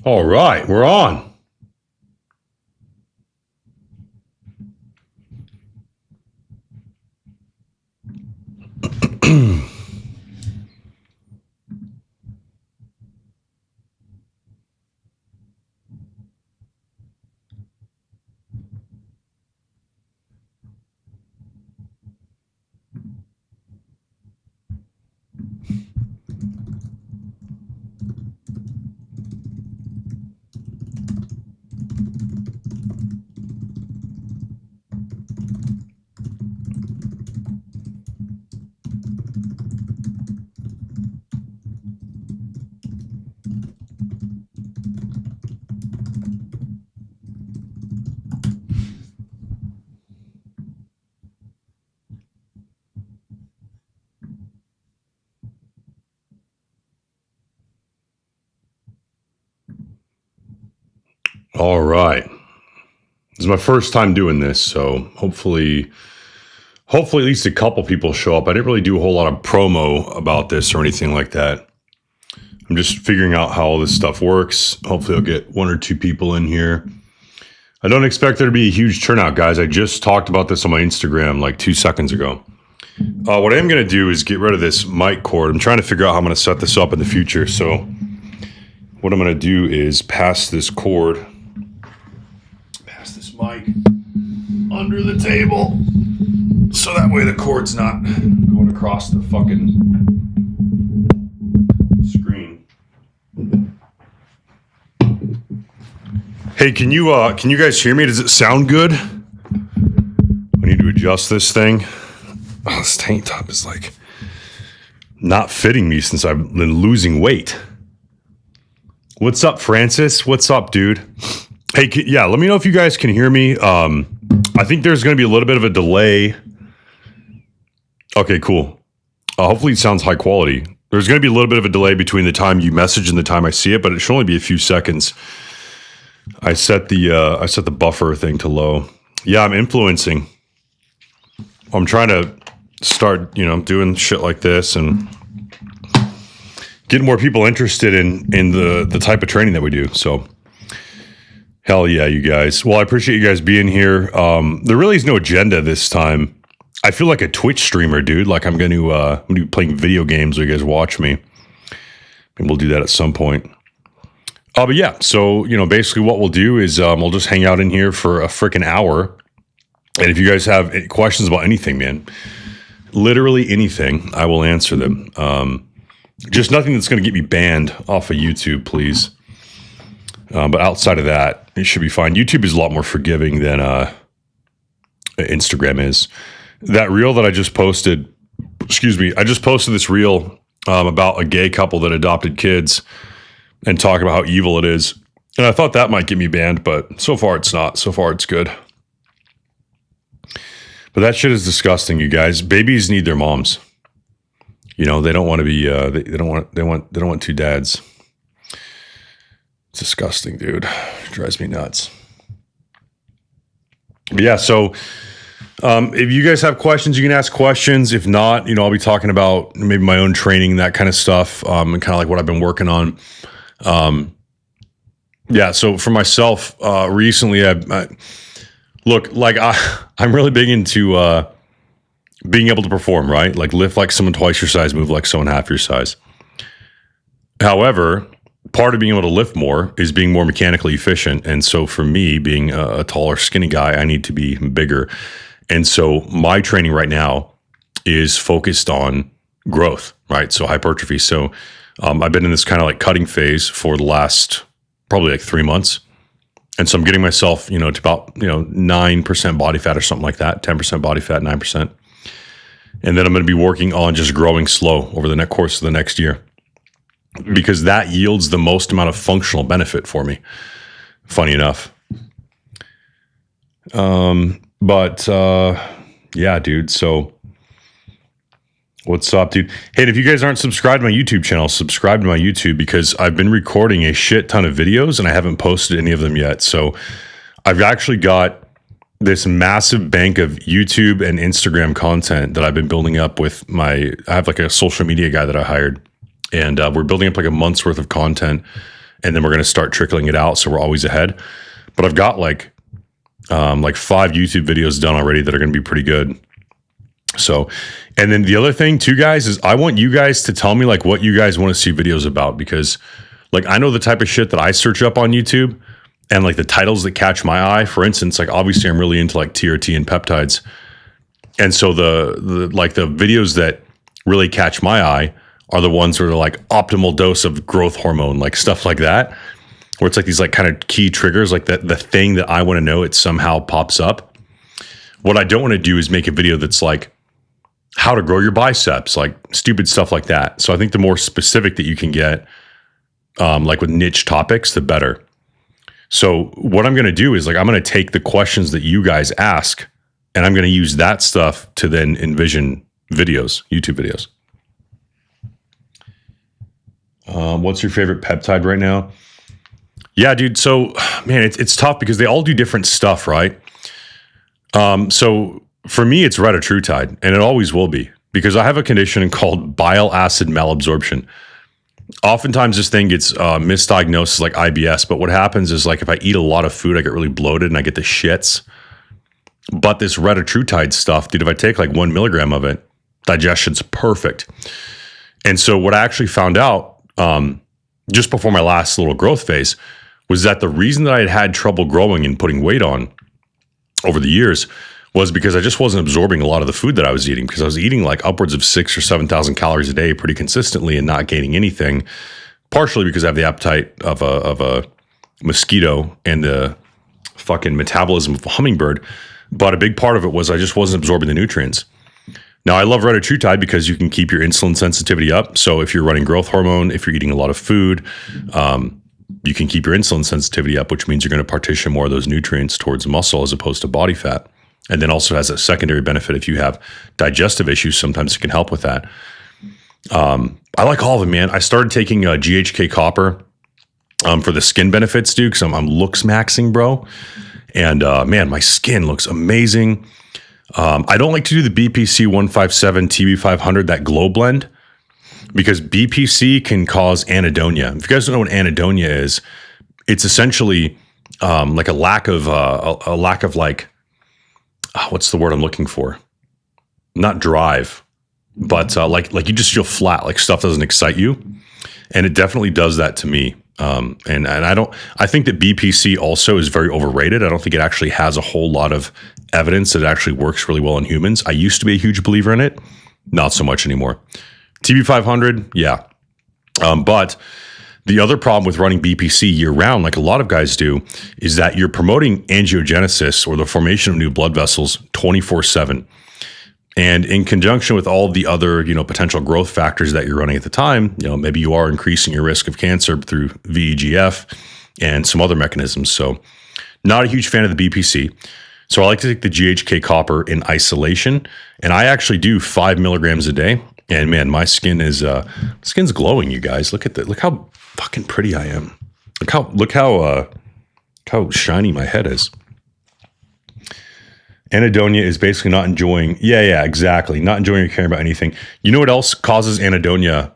All right, we're on. All right. This is my first time doing this, so hopefully at least a couple people show up. I didn't really do a whole lot of promo about this or anything like that. I'm just figuring out how all this stuff works. Hopefully I'll get one or two people in here. I don't expect there to be a huge turnout, guys. I just talked about this on my Instagram like 2 seconds ago. What I am going to do is get rid of this mic cord. I'm trying to figure out how I'm going to set this up in the future. So what I'm going to do is pass this cord, pass this mic under the table, so that way the cord's not going across the fucking screen. Hey, can you guys hear me? Does it sound good? I need to adjust this thing. Oh, this tank top is like not fitting me since I've been losing weight. What's up, Francis? What's up, dude? Hey, yeah, let me know if you guys can hear me. I think there's going to be a little bit of a delay. Okay, cool. Hopefully it sounds high quality. There's going to be a little bit of a delay between the time you message and the time I see it, but it should only be a few seconds. I set the buffer thing to low. Yeah, I'm influencing. I'm trying to start, doing shit like this and getting more people interested in the type of training that we do. So hell yeah, you guys. Well, I appreciate you guys being here. There really is no agenda this time. I feel like a Twitch streamer, dude. Like I'm going to be playing video games while you guys watch me. Maybe we'll do that at some point. But yeah, so, basically what we'll do is we'll just hang out in here for a freaking hour. And if you guys have any questions about anything, man, literally anything, I will answer them. Just nothing that's going to get me banned off of YouTube, please. But outside of that, it should be fine. YouTube is a lot more forgiving than Instagram is. That reel that I just posted, I just posted this reel about a gay couple that adopted kids and talk about how evil it is. And I thought that might get me banned, but so far it's not. So far it's good. But that shit is disgusting, you guys. Babies need their moms. They don't want to be. They don't want two dads. It's disgusting, dude. It drives me nuts. But yeah, so if you guys have questions, you can ask questions. If not, I'll be talking about maybe my own training, that kind of stuff, and kind of like what I've been working on. Yeah. So for myself, recently, I'm really big into being able to perform, right? Like lift like someone twice your size, move like someone half your size. However, part of being able to lift more is being more mechanically efficient. And so for me, being a taller, skinny guy, I need to be bigger. And so my training right now is focused on growth, right? So hypertrophy. So I've been in this kind of like cutting phase for the last probably like 3 months. And so I'm getting myself, to about, 9% body fat or something like that, 10% body fat, 9%. And then I'm going to be working on just growing slow over the course of the next year, because that yields the most amount of functional benefit for me. Funny enough. Yeah, dude. So what's up, dude? Hey, if you guys aren't subscribed to my YouTube channel, subscribe to my YouTube, because I've been recording a shit ton of videos and I haven't posted any of them yet. So I've actually got this massive bank of YouTube and Instagram content that I've been building up with I have like a social media guy that I hired, and we're building up like a month's worth of content. and then we're going to start trickling it out, so we're always ahead. But I've got like 5 YouTube videos done already that are going to be pretty good. So, and then the other thing too, guys, is I want you guys to tell me like what you guys want to see videos about, because like I know the type of shit that I search up on YouTube and like the titles that catch my eye. For instance, like obviously I'm really into like TRT and peptides. And so the videos that really catch my eye are the ones that are like optimal dose of growth hormone, like stuff like that, where it's like these like kind of key triggers, like the thing that I want to know, it somehow pops up. What I don't want to do is make a video that's like how to grow your biceps, like stupid stuff like that. So I think the more specific that you can get, like with niche topics, the better. So what I'm going to do is like, I'm going to take the questions that you guys ask and I'm going to use that stuff to then envision videos, YouTube videos. What's your favorite peptide right now? Yeah, dude. So man, it's tough because they all do different stuff, right? So for me, it's retatrutide, and it always will be, because I have a condition called bile acid malabsorption. Oftentimes this thing gets misdiagnosed as like IBS, but what happens is like if I eat a lot of food, I get really bloated and I get the shits. But this retatrutide stuff, dude, if I take like 1 milligram of it, digestion's perfect. And so what I actually found out just before my last little growth phase was that the reason that I had trouble growing and putting weight on over the years was because I just wasn't absorbing a lot of the food that I was eating, because I was eating like upwards of 6,000 or 7,000 calories a day pretty consistently and not gaining anything, partially because I have the appetite of a mosquito and the fucking metabolism of a hummingbird. But a big part of it was I just wasn't absorbing the nutrients. Now, I love retatrutide because you can keep your insulin sensitivity up. So if you're running growth hormone, if you're eating a lot of food, you can keep your insulin sensitivity up, which means you're going to partition more of those nutrients towards muscle as opposed to body fat. And then also has a secondary benefit if you have digestive issues. Sometimes it can help with that. I like all of them, man. I started taking GHK copper for the skin benefits, dude, because I'm Looksmaxxing, bro. And man, my skin looks amazing. I don't like to do the BPC 157 TB500, that glow blend, because BPC can cause anhedonia. If you guys don't know what anhedonia is, it's essentially like a lack of like, what's the word I'm looking for? Not drive, but like you just feel flat, like stuff doesn't excite you. And it definitely does that to me. And I think that BPC also is very overrated. I don't think it actually has a whole lot of evidence that it actually works really well in humans. I used to be a huge believer in it, not so much anymore. TB500, yeah. But the other problem with running BPC year round, like a lot of guys do, is that you're promoting angiogenesis, or the formation of new blood vessels, 24/7. And in conjunction with all the other, potential growth factors that you're running at the time, maybe you are increasing your risk of cancer through VEGF and some other mechanisms. So not a huge fan of the BPC. So I like to take the GHK copper in isolation, and I actually do 5 milligrams a day. And man, my skin's glowing, you guys. Look how fucking pretty I am. Look how shiny my head is. Anhedonia is basically not enjoying. Yeah, exactly. Not enjoying or caring about anything. You know what else causes anhedonia?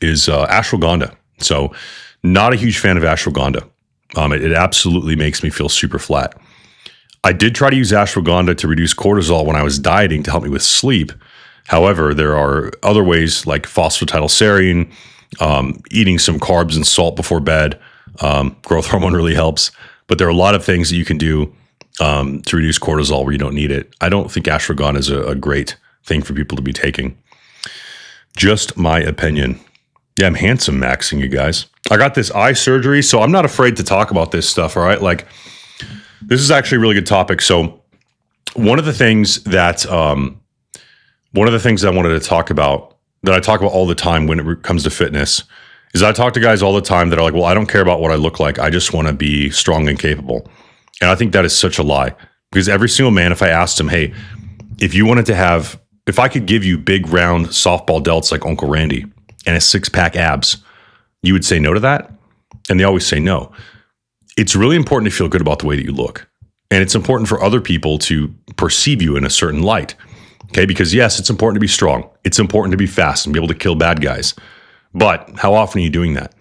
Is ashwagandha. So not a huge fan of ashwagandha. It absolutely makes me feel super flat. I did try to use ashwagandha to reduce cortisol when I was dieting to help me with sleep. However, there are other ways like phosphatidylserine, eating some carbs and salt before bed. Growth hormone really helps. But there are a lot of things that you can do to reduce cortisol where you don't need it. I don't think ashwagandha is a great thing for people to be taking. Just my opinion. Yeah, I'm handsome maxing, you guys. I got this eye surgery, so I'm not afraid to talk about this stuff, all right? Like, this is actually a really good topic. So one of the things that I wanted to talk about, that I talk about all the time when it comes to fitness, is I talk to guys all the time that are like, well, I don't care about what I look like. I just want to be strong and capable. And I think that is such a lie, because every single man, if I asked him, hey, if I could give you big round softball delts like Uncle Randy and a 6-pack abs, you would say no to that? And they always say no. It's really important to feel good about the way that you look. And it's important for other people to perceive you in a certain light. Okay, because yes, it's important to be strong. It's important to be fast and be able to kill bad guys. But how often are you doing that?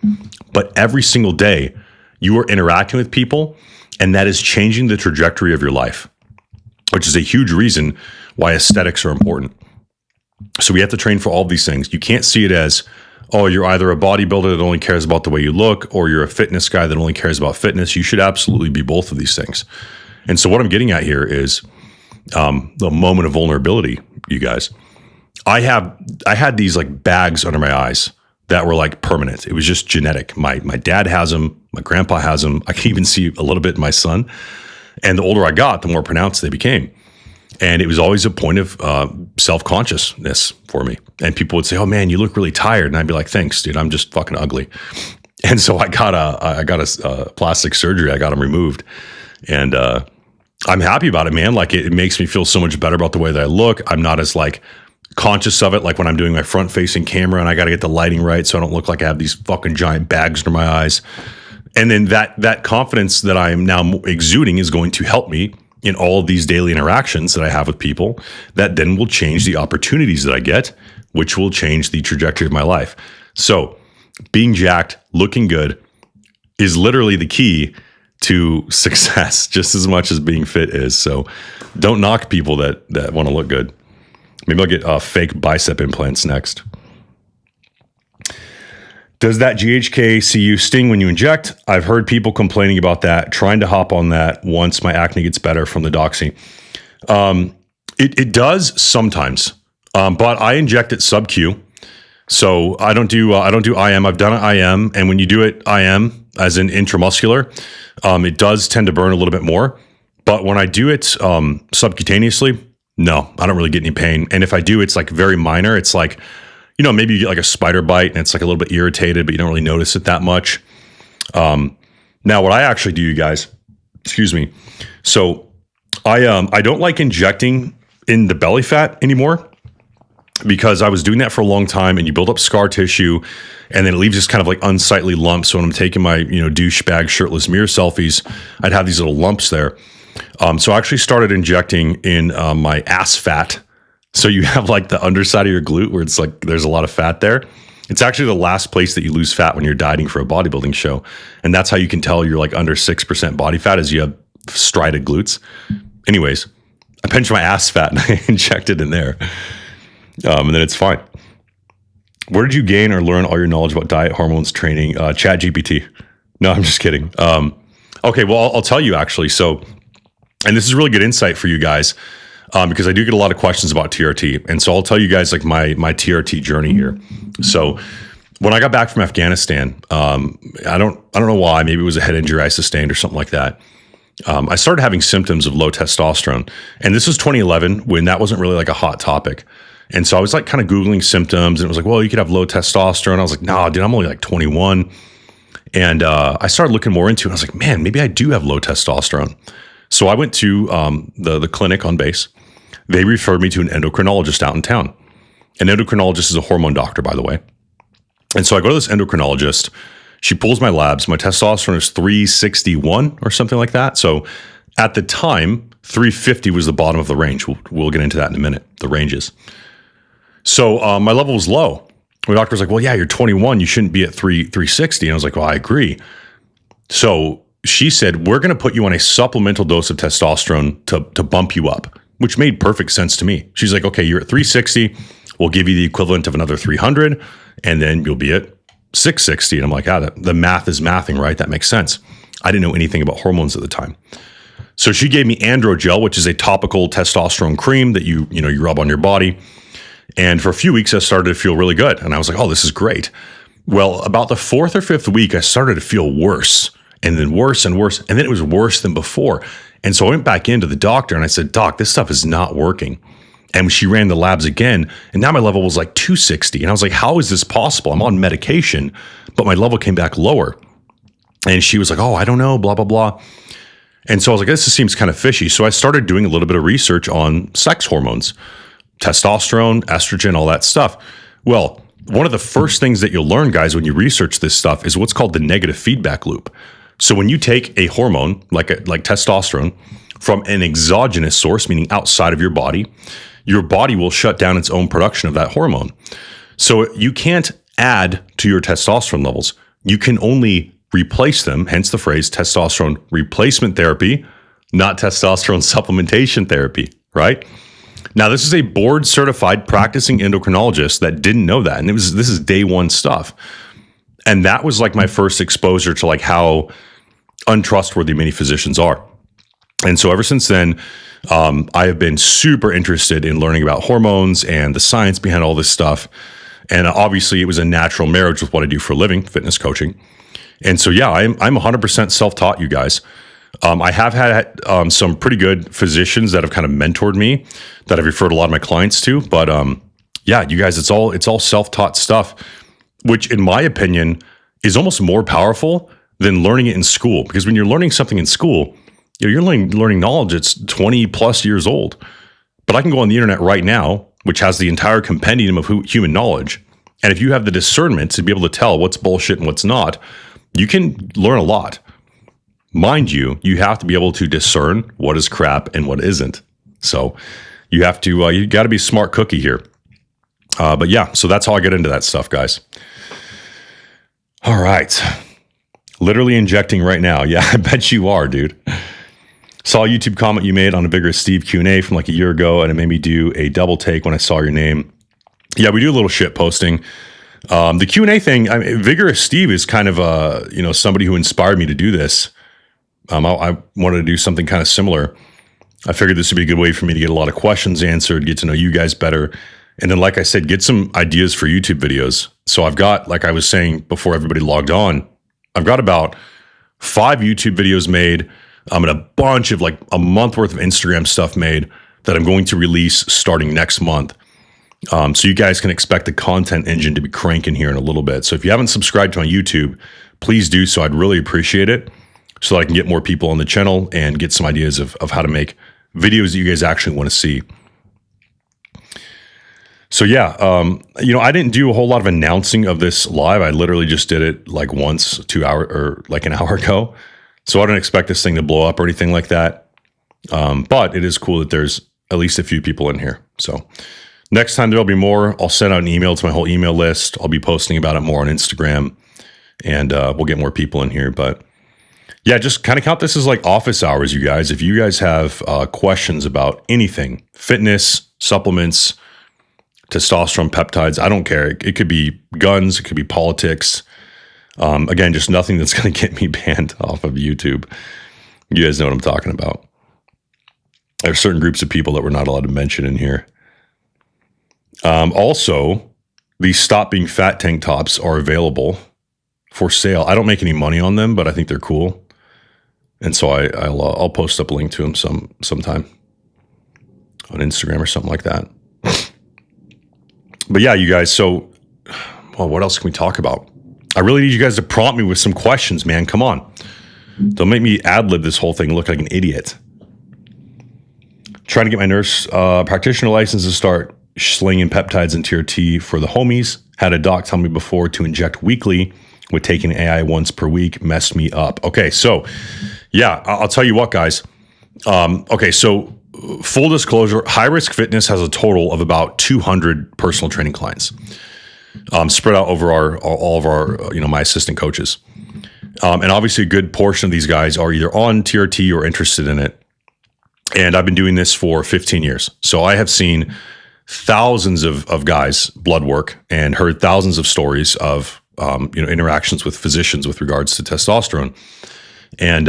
But every single day, you are interacting with people, and that is changing the trajectory of your life, which is a huge reason why aesthetics are important. So we have to train for all of these things. You can't see it as, oh, you're either a bodybuilder that only cares about the way you look, or you're a fitness guy that only cares about fitness. You should absolutely be both of these things. And so what I'm getting at here is the moment of vulnerability, you guys. I had these like bags under my eyes that were like permanent. It was just genetic. My dad has them. My grandpa has them. I can even see a little bit in my son. And the older I got, the more pronounced they became. And it was always a point of self-consciousness for me. And people would say, "Oh man, you look really tired." And I'd be like, "Thanks, dude. I'm just fucking ugly." And so I got a plastic surgery. I got them removed, and I'm happy about it, man. Like it makes me feel so much better about the way that I look. I'm not as like conscious of it, like when I'm doing my front-facing camera, and I got to get the lighting right so I don't look like I have these fucking giant bags under my eyes. And then that confidence that I am now exuding is going to help me in all of these daily interactions that I have with people, that then will change the opportunities that I get, which will change the trajectory of my life. So being jacked, looking good is literally the key to success, just as much as being fit is. So don't knock people that want to look good. Maybe I'll get fake bicep implants next. Does that GHK-CU sting when you inject? I've heard people complaining about that, trying to hop on that once my acne gets better from the doxy. It does sometimes, but I inject it sub-Q. So I don't do IM. I've done an IM, and when you do it IM, as in intramuscular, it does tend to burn a little bit more. But when I do it subcutaneously, no, I don't really get any pain. And if I do, it's like very minor. It's like, you know, maybe you get like a spider bite and it's like a little bit irritated, but you don't really notice it that much. Now, what I actually do, you guys, excuse me. So I don't like injecting in the belly fat anymore, because I was doing that for a long time, and you build up scar tissue, and then it leaves this kind of like unsightly lump. So when I'm taking my, douchebag shirtless mirror selfies, I'd have these little lumps there. So I actually started injecting in my ass fat. So you have like the underside of your glute where it's like there's a lot of fat there. It's actually the last place that you lose fat when you're dieting for a bodybuilding show. And that's how you can tell you're like under 6% body fat, is you have strided glutes. Anyways, I pinch my ass fat and I inject it in there. And then it's fine. Where did you gain or learn all your knowledge about diet, hormones, training? Chat GPT. No, I'm just kidding. Okay, well, I'll tell you actually. So, and this is really good insight for you guys, because I do get a lot of questions about TRT. And so I'll tell you guys like my TRT journey here. So when I got back from Afghanistan, I don't know why, maybe it was a head injury I sustained or something like that. I started having symptoms of low testosterone. And this was 2011, when that wasn't really like a hot topic. And so I was like kind of Googling symptoms, and it was like, well, you could have low testosterone. I was like, nah, dude, I'm only like 21. And I started looking more into it. I was like, man, maybe I do have low testosterone. So I went to the clinic on base. They referred me to an endocrinologist out in town. An endocrinologist is a hormone doctor, by the way. And so I go to this endocrinologist. She pulls my labs. My testosterone is 361 or something like that. So at the time, 350 was the bottom of the range. We'll get into that in a minute, the ranges. So my level was low. My doctor was like, well, yeah, you're 21. You shouldn't be at 360. And I was like, well, I agree. So she said, we're going to put you on a supplemental dose of testosterone to bump you up, which made perfect sense to me. She's like, okay, you're at 360. We'll give you the equivalent of another 300, and then you'll be at 660. And I'm like, the math is mathing, right? That makes sense. I didn't know anything about hormones at the time. So she gave me Androgel, which is a topical testosterone cream that you rub on your body. And for a few weeks, I started to feel really good. And I was like, oh, this is great. Well, about the fourth or fifth week, I started to feel worse, and then worse and worse. And then it was worse than before. And so I went back into the doctor and I said, Doc, this stuff is not working. And she ran the labs again. And now my level was like 260. And I was like, how is this possible? I'm on medication, but my level came back lower. And she was like, oh, I don't know, blah, blah, blah. And so I was like, this seems kind of fishy. So I started doing a little bit of research on sex hormones, testosterone, estrogen, all that stuff. Well, one of the first things that you'll learn, guys, when you research this stuff is what's called the negative feedback loop. So when you take a hormone like testosterone from an exogenous source, meaning outside of your body will shut down its own production of that hormone. So you can't add to your testosterone levels. You can only replace them, hence the phrase testosterone replacement therapy, not testosterone supplementation therapy, right? Now, this is a board certified practicing endocrinologist that didn't know that. And this is day one stuff. And that was like my first exposure to like how untrustworthy many physicians are. And so ever since then, I have been super interested in learning about hormones and the science behind all this stuff. And obviously it was a natural marriage with what I do for a living, fitness coaching. And so, yeah, I'm 100% self-taught, you guys. I have had some pretty good physicians that have kind of mentored me that I've referred a lot of my clients to. But yeah, you guys, it's all self-taught stuff, which in my opinion is almost more powerful than learning it in school. Because when you're learning something in school, you're learning knowledge that's 20 plus years old. But I can go on the internet right now, which has the entire compendium of human knowledge. And if you have the discernment to be able to tell what's bullshit and what's not, you can learn a lot. Mind you, you have to be able to discern what is crap and what isn't. So you have to, you got to be a smart cookie here. But yeah, so that's how I get into that stuff, guys. All right. Literally injecting right now. Yeah, I bet you are, dude. Saw a YouTube comment you made on a Vigorous Steve Q&A from like a year ago, and it made me do a double take when I saw your name. Yeah, we do a little shit posting. The Q&A thing, I mean, Vigorous Steve is kind of somebody who inspired me to do this. I wanted to do something kind of similar. I figured this would be a good way for me to get a lot of questions answered, get to know you guys better. And then, like I said, get some ideas for YouTube videos. So I've got, like I was saying before everybody logged on, I've got about 5 YouTube videos made. And a bunch of like a month worth of Instagram stuff made that I'm going to release starting next month. So you guys can expect the content engine to be cranking here in a little bit. So if you haven't subscribed to my YouTube, please do so. I'd really appreciate it so that I can get more people on the channel and get some ideas of how to make videos that you guys actually want to see. So yeah, I didn't do a whole lot of announcing of this live. I literally just did it like once, 2 hours or like an hour ago. So I don't expect this thing to blow up or anything like that. But it is cool that there's at least a few people in here. So next time there'll be more. I'll send out an email to my whole email list. I'll be posting about it more on Instagram, and we'll get more people in here. But yeah, just kind of count this as like office hours, you guys. If you guys have questions about anything, fitness, supplements, testosterone, peptides, I don't care. It could be guns, it could be politics. Again, just nothing that's going to get me banned off of YouTube. You guys know what I'm talking about. There are certain groups of people that we're not allowed to mention in here. Also, these Stop Being Fat tank tops are available for sale. I don't make any money on them, but I think they're cool. And so I'll post up a link to them sometime on Instagram or something like that. But yeah, you guys, so what else can we talk about? I really need you guys to prompt me with some questions, man. Come on. Don't make me ad-lib this whole thing and look like an idiot. Trying to get my nurse practitioner license to start slinging peptides and TRT for the homies. Had a doc tell me before to inject weekly with taking AI once per week. Messed me up. Okay, so yeah, I'll tell you what, guys. Okay, so full disclosure, High Risk Fitness has a total of about 200 personal training clients. Spread out over all of our, my assistant coaches. And obviously a good portion of these guys are either on TRT or interested in it. And I've been doing this for 15 years. So I have seen thousands of guys' blood work and heard thousands of stories of, interactions with physicians with regards to testosterone. And,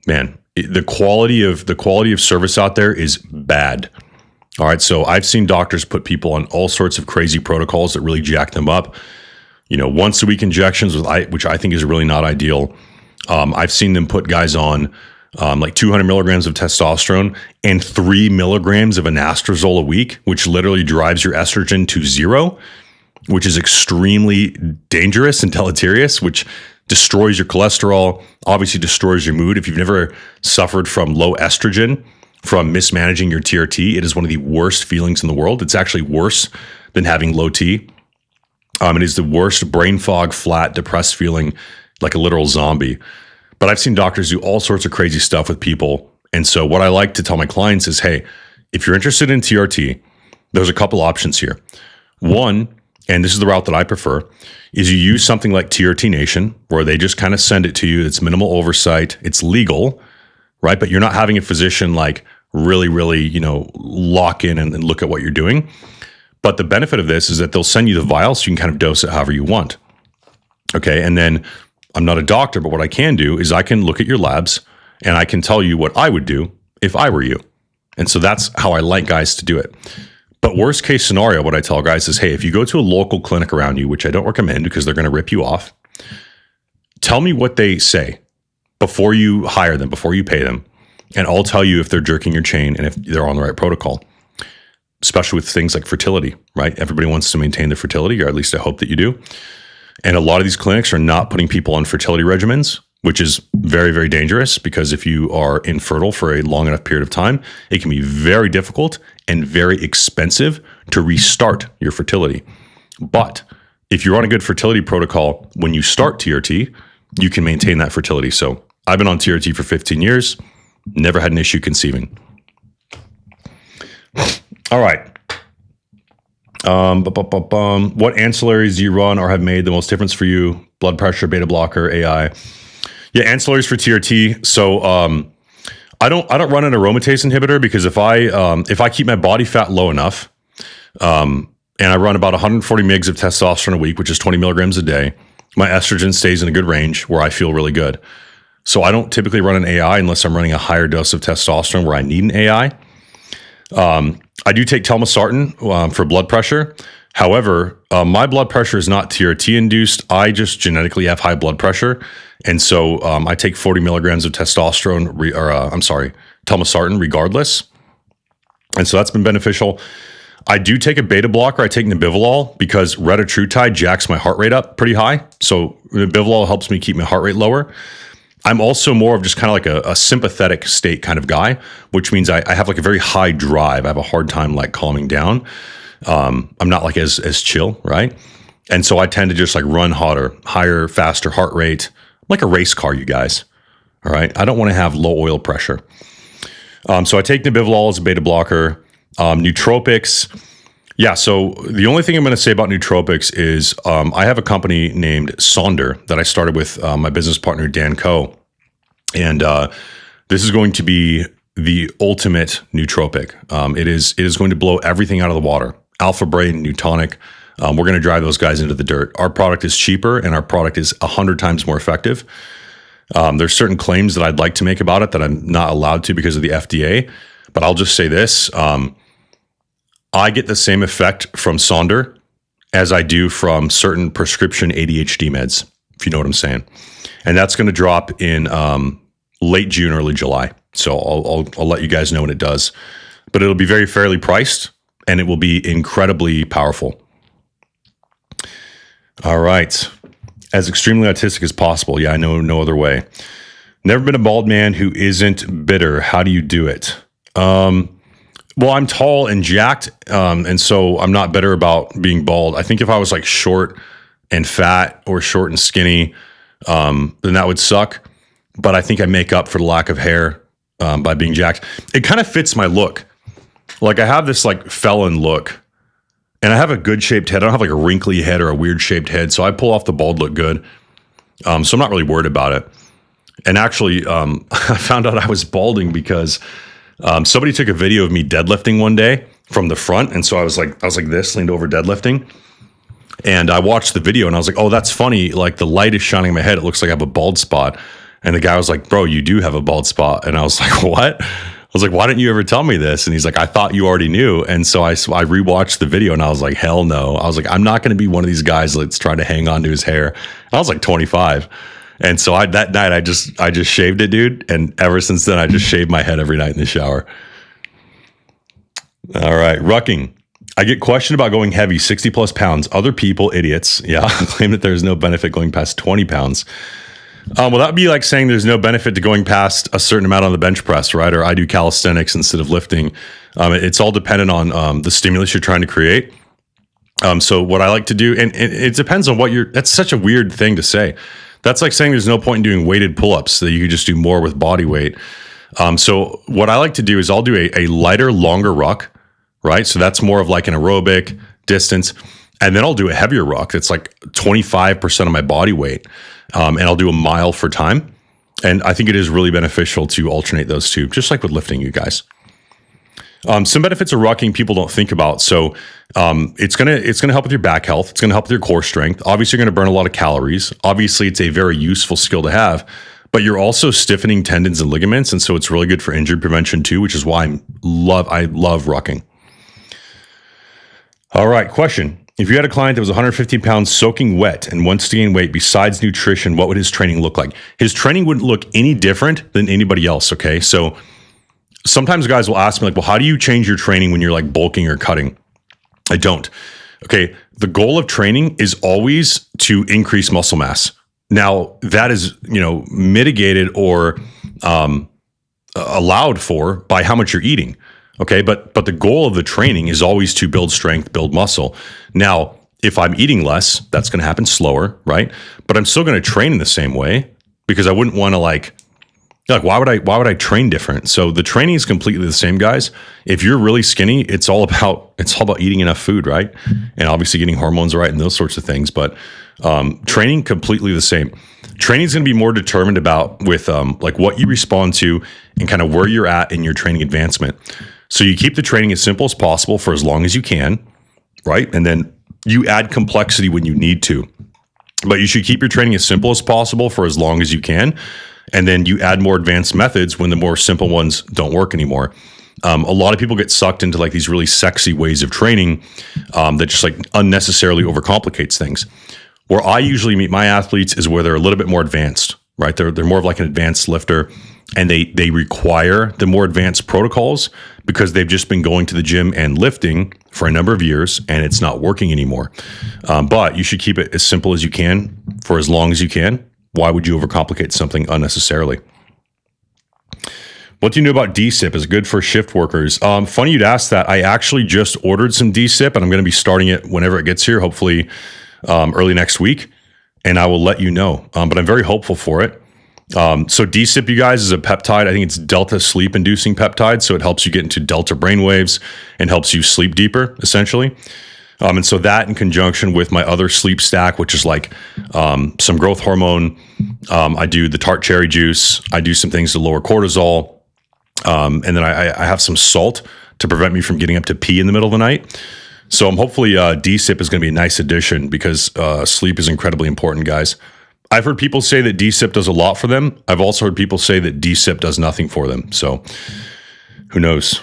man, the quality of service out there is bad. All right, so I've seen doctors put people on all sorts of crazy protocols that really jack them up. Once a week injections, which I think is really not ideal. I've seen them put guys on like 200 milligrams of testosterone and 3 milligrams of anastrozole a week, which literally drives your estrogen to 0, which is extremely dangerous and deleterious, which destroys your cholesterol, obviously destroys your mood. If you've never suffered from low estrogen, from mismanaging your TRT, it is one of the worst feelings in the world. It's actually worse than having low T. It is the worst brain fog, flat, depressed feeling, like a literal zombie. But I've seen doctors do all sorts of crazy stuff with people. And so what I like to tell my clients is, hey, if you're interested in TRT, there's a couple options here. One, and this is the route that I prefer, is you use something like TRT Nation, where they just kind of send it to you. It's minimal oversight. It's legal, right? But you're not having a physician like really, lock in and look at what you're doing. But the benefit of this is that they'll send you the vial so you can kind of dose it however you want. Okay. And then I'm not a doctor, but what I can do is I can look at your labs and I can tell you what I would do if I were you. And so that's how I like guys to do it. But worst case scenario, what I tell guys is, hey, if you go to a local clinic around you, which I don't recommend because they're going to rip you off, tell me what they say before you hire them, before you pay them. And I'll tell you if they're jerking your chain and if they're on the right protocol, especially with things like fertility, right? Everybody wants to maintain their fertility, or at least I hope that you do. And a lot of these clinics are not putting people on fertility regimens, which is very, very dangerous, because if you are infertile for a long enough period of time, it can be very difficult and very expensive to restart your fertility. But if you're on a good fertility protocol, when you start TRT, you can maintain that fertility. So I've been on TRT for 15 years, never had an issue conceiving. All right. What ancillaries do you run or have made the most difference for you? Blood pressure, beta blocker, AI. Yeah, ancillaries for TRT. So I don't run an aromatase inhibitor, because if I keep my body fat low enough, and I run about 140 mgs of testosterone a week, which is 20 milligrams a day, my estrogen stays in a good range where I feel really good. So I don't typically run an AI unless I'm running a higher dose of testosterone where I need an AI. I do take telmisartan for blood pressure. However, my blood pressure is not TRT induced. I just genetically have high blood pressure. And so I take 40 milligrams of testosterone, telmisartan regardless. And so that's been beneficial. I do take a beta blocker. I take Nebivolol because retatrutide jacks my heart rate up pretty high. So Nebivolol helps me keep my heart rate lower. I'm also more of just kind of like a sympathetic state kind of guy, which means I have like a very high drive. I have a hard time like calming down. I'm not like as chill, right? And so I tend to just like run hotter, higher, faster heart rate, like a race car, you guys. All right. I don't want to have low oil pressure. So I take Nebivolol as a beta blocker. Nootropics. Yeah. So the only thing I'm going to say about nootropics is I have a company named Sonder that I started with my business partner, Dan Coe. And this is going to be the ultimate nootropic. It is going to blow everything out of the water. Alpha Brain, Newtonic. We're going to drive those guys into the dirt. Our product is cheaper and our product is 100 times more effective. There's certain claims that I'd like to make about it that I'm not allowed to because of the FDA. But I'll just say this. I get the same effect from Sonder as I do from certain prescription ADHD meds, if you know what I'm saying. And that's going to drop in late June, early July. So I'll let you guys know when it does. But it'll be very fairly priced and it will be incredibly powerful. All right. As extremely autistic as possible. Yeah, I know no other way. Never been a bald man who isn't bitter. How do you do it? Well, I'm tall and jacked, and so I'm not bitter about being bald. I think if I was like short and fat or short and skinny, then that would suck. But I think I make up for the lack of hair by being jacked. It kind of fits my look. Like I have this like felon look, and I have a good shaped head. I don't have like a wrinkly head or a weird shaped head, so I pull off the bald look good. So I'm not really worried about it. And actually, I found out I was balding because somebody took a video of me deadlifting one day from the front. And so I was like this, leaned over deadlifting. And I watched the video and I was like, oh, that's funny. Like the light is shining in my head. It looks like I have a bald spot. And the guy was like, bro, you do have a bald spot. And I was like, what? I was like, why didn't you ever tell me this? And he's like, I thought you already knew. And so I rewatched the video and I was like, hell no. I was like, I'm not going to be one of these guys that's trying to hang on to his hair. I was like 25. And so that night I just shaved it, dude. And ever since then, I just shave my head every night in the shower. All right. Rucking. I get questioned about going heavy, 60 plus pounds. Other people, idiots, claim that there's no benefit going past 20 pounds. Well, that would be like saying there's no benefit to going past a certain amount on the bench press, right? Or I do calisthenics instead of lifting. It's all dependent on the stimulus you're trying to create. So what I like to do, and it depends on that's such a weird thing to say. That's like saying there's no point in doing weighted pull-ups, that you could just do more with body weight. So what I like to do is I'll do a lighter, longer ruck, right? So that's more of like an aerobic distance. And then I'll do a heavier ruck that's like 25% of my body weight. And I'll do a mile for time. And I think it is really beneficial to alternate those two, just like with lifting, you guys. Some benefits of rucking people don't think about. So it's gonna help with your back health. It's gonna help with your core strength. Obviously, you're gonna burn a lot of calories. Obviously, it's a very useful skill to have, but you're also stiffening tendons and ligaments, and so it's really good for injury prevention too, which is why I love rucking. All right, question. If you had a client that was 115 pounds soaking wet and wants to gain weight besides nutrition, what would his training look like? His training wouldn't look any different than anybody else, okay? So sometimes guys will ask me like, well, how do you change your training when you're like bulking or cutting? I don't. Okay. The goal of training is always to increase muscle mass. Now that is, mitigated or allowed for by how much you're eating. Okay. But the goal of the training is always to build strength, build muscle. Now, if I'm eating less, that's going to happen slower, right? But I'm still going to train in the same way because I wouldn't want to like, why would I train different? So the training is completely the same, guys. If you're really skinny, it's all about eating enough food, right? And obviously getting hormones right and those sorts of things. But training completely the same. Training is going to be more determined about with like what you respond to and kind of where you're at in your training advancement. So you keep the training as simple as possible for as long as you can, right? And then you add complexity when you need to. But you should keep your training as simple as possible for as long as you can. And then you add more advanced methods when the more simple ones don't work anymore. A lot of people get sucked into like these really sexy ways of training that just like unnecessarily overcomplicates things. Where I usually meet my athletes is where they're a little bit more advanced, right? They're more of like an advanced lifter, and they require the more advanced protocols because they've just been going to the gym and lifting for a number of years and it's not working anymore. But you should keep it as simple as you can for as long as you can. Why would you overcomplicate something unnecessarily? What do you know about DSIP? Is it good for shift workers? Funny you'd ask that. I actually just ordered some DSIP and I'm going to be starting it whenever it gets here, hopefully early next week. And I will let you know. But I'm very hopeful for it. So DSIP, you guys, is a peptide. I think it's delta sleep inducing peptide. So it helps you get into delta brainwaves and helps you sleep deeper, essentially. And so that in conjunction with my other sleep stack, which is like some growth hormone, I do the tart cherry juice, I do some things to lower cortisol, and then I have some salt to prevent me from getting up to pee in the middle of the night. So I'm hopefully DSIP is going to be a nice addition because sleep is incredibly important, guys. I've heard people say that DSIP does a lot for them. I've also heard people say that DSIP does nothing for them. So who knows?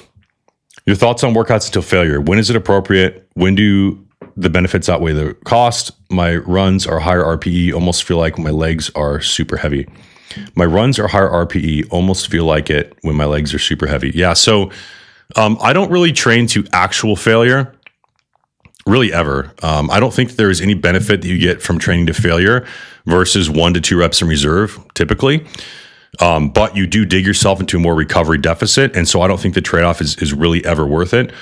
Your thoughts on workouts until failure. When is it appropriate? When do the benefits outweigh the cost? My runs are higher RPE, almost feel like my legs are super heavy. My runs are higher RPE, almost feel like it when my legs are super heavy. Yeah, so I don't really train to actual failure, really ever. I don't think there is any benefit that you get from training to failure versus 1 to 2 reps in reserve, typically. But you do dig yourself into a more recovery deficit. And so I don't think the trade-off is really ever worth it.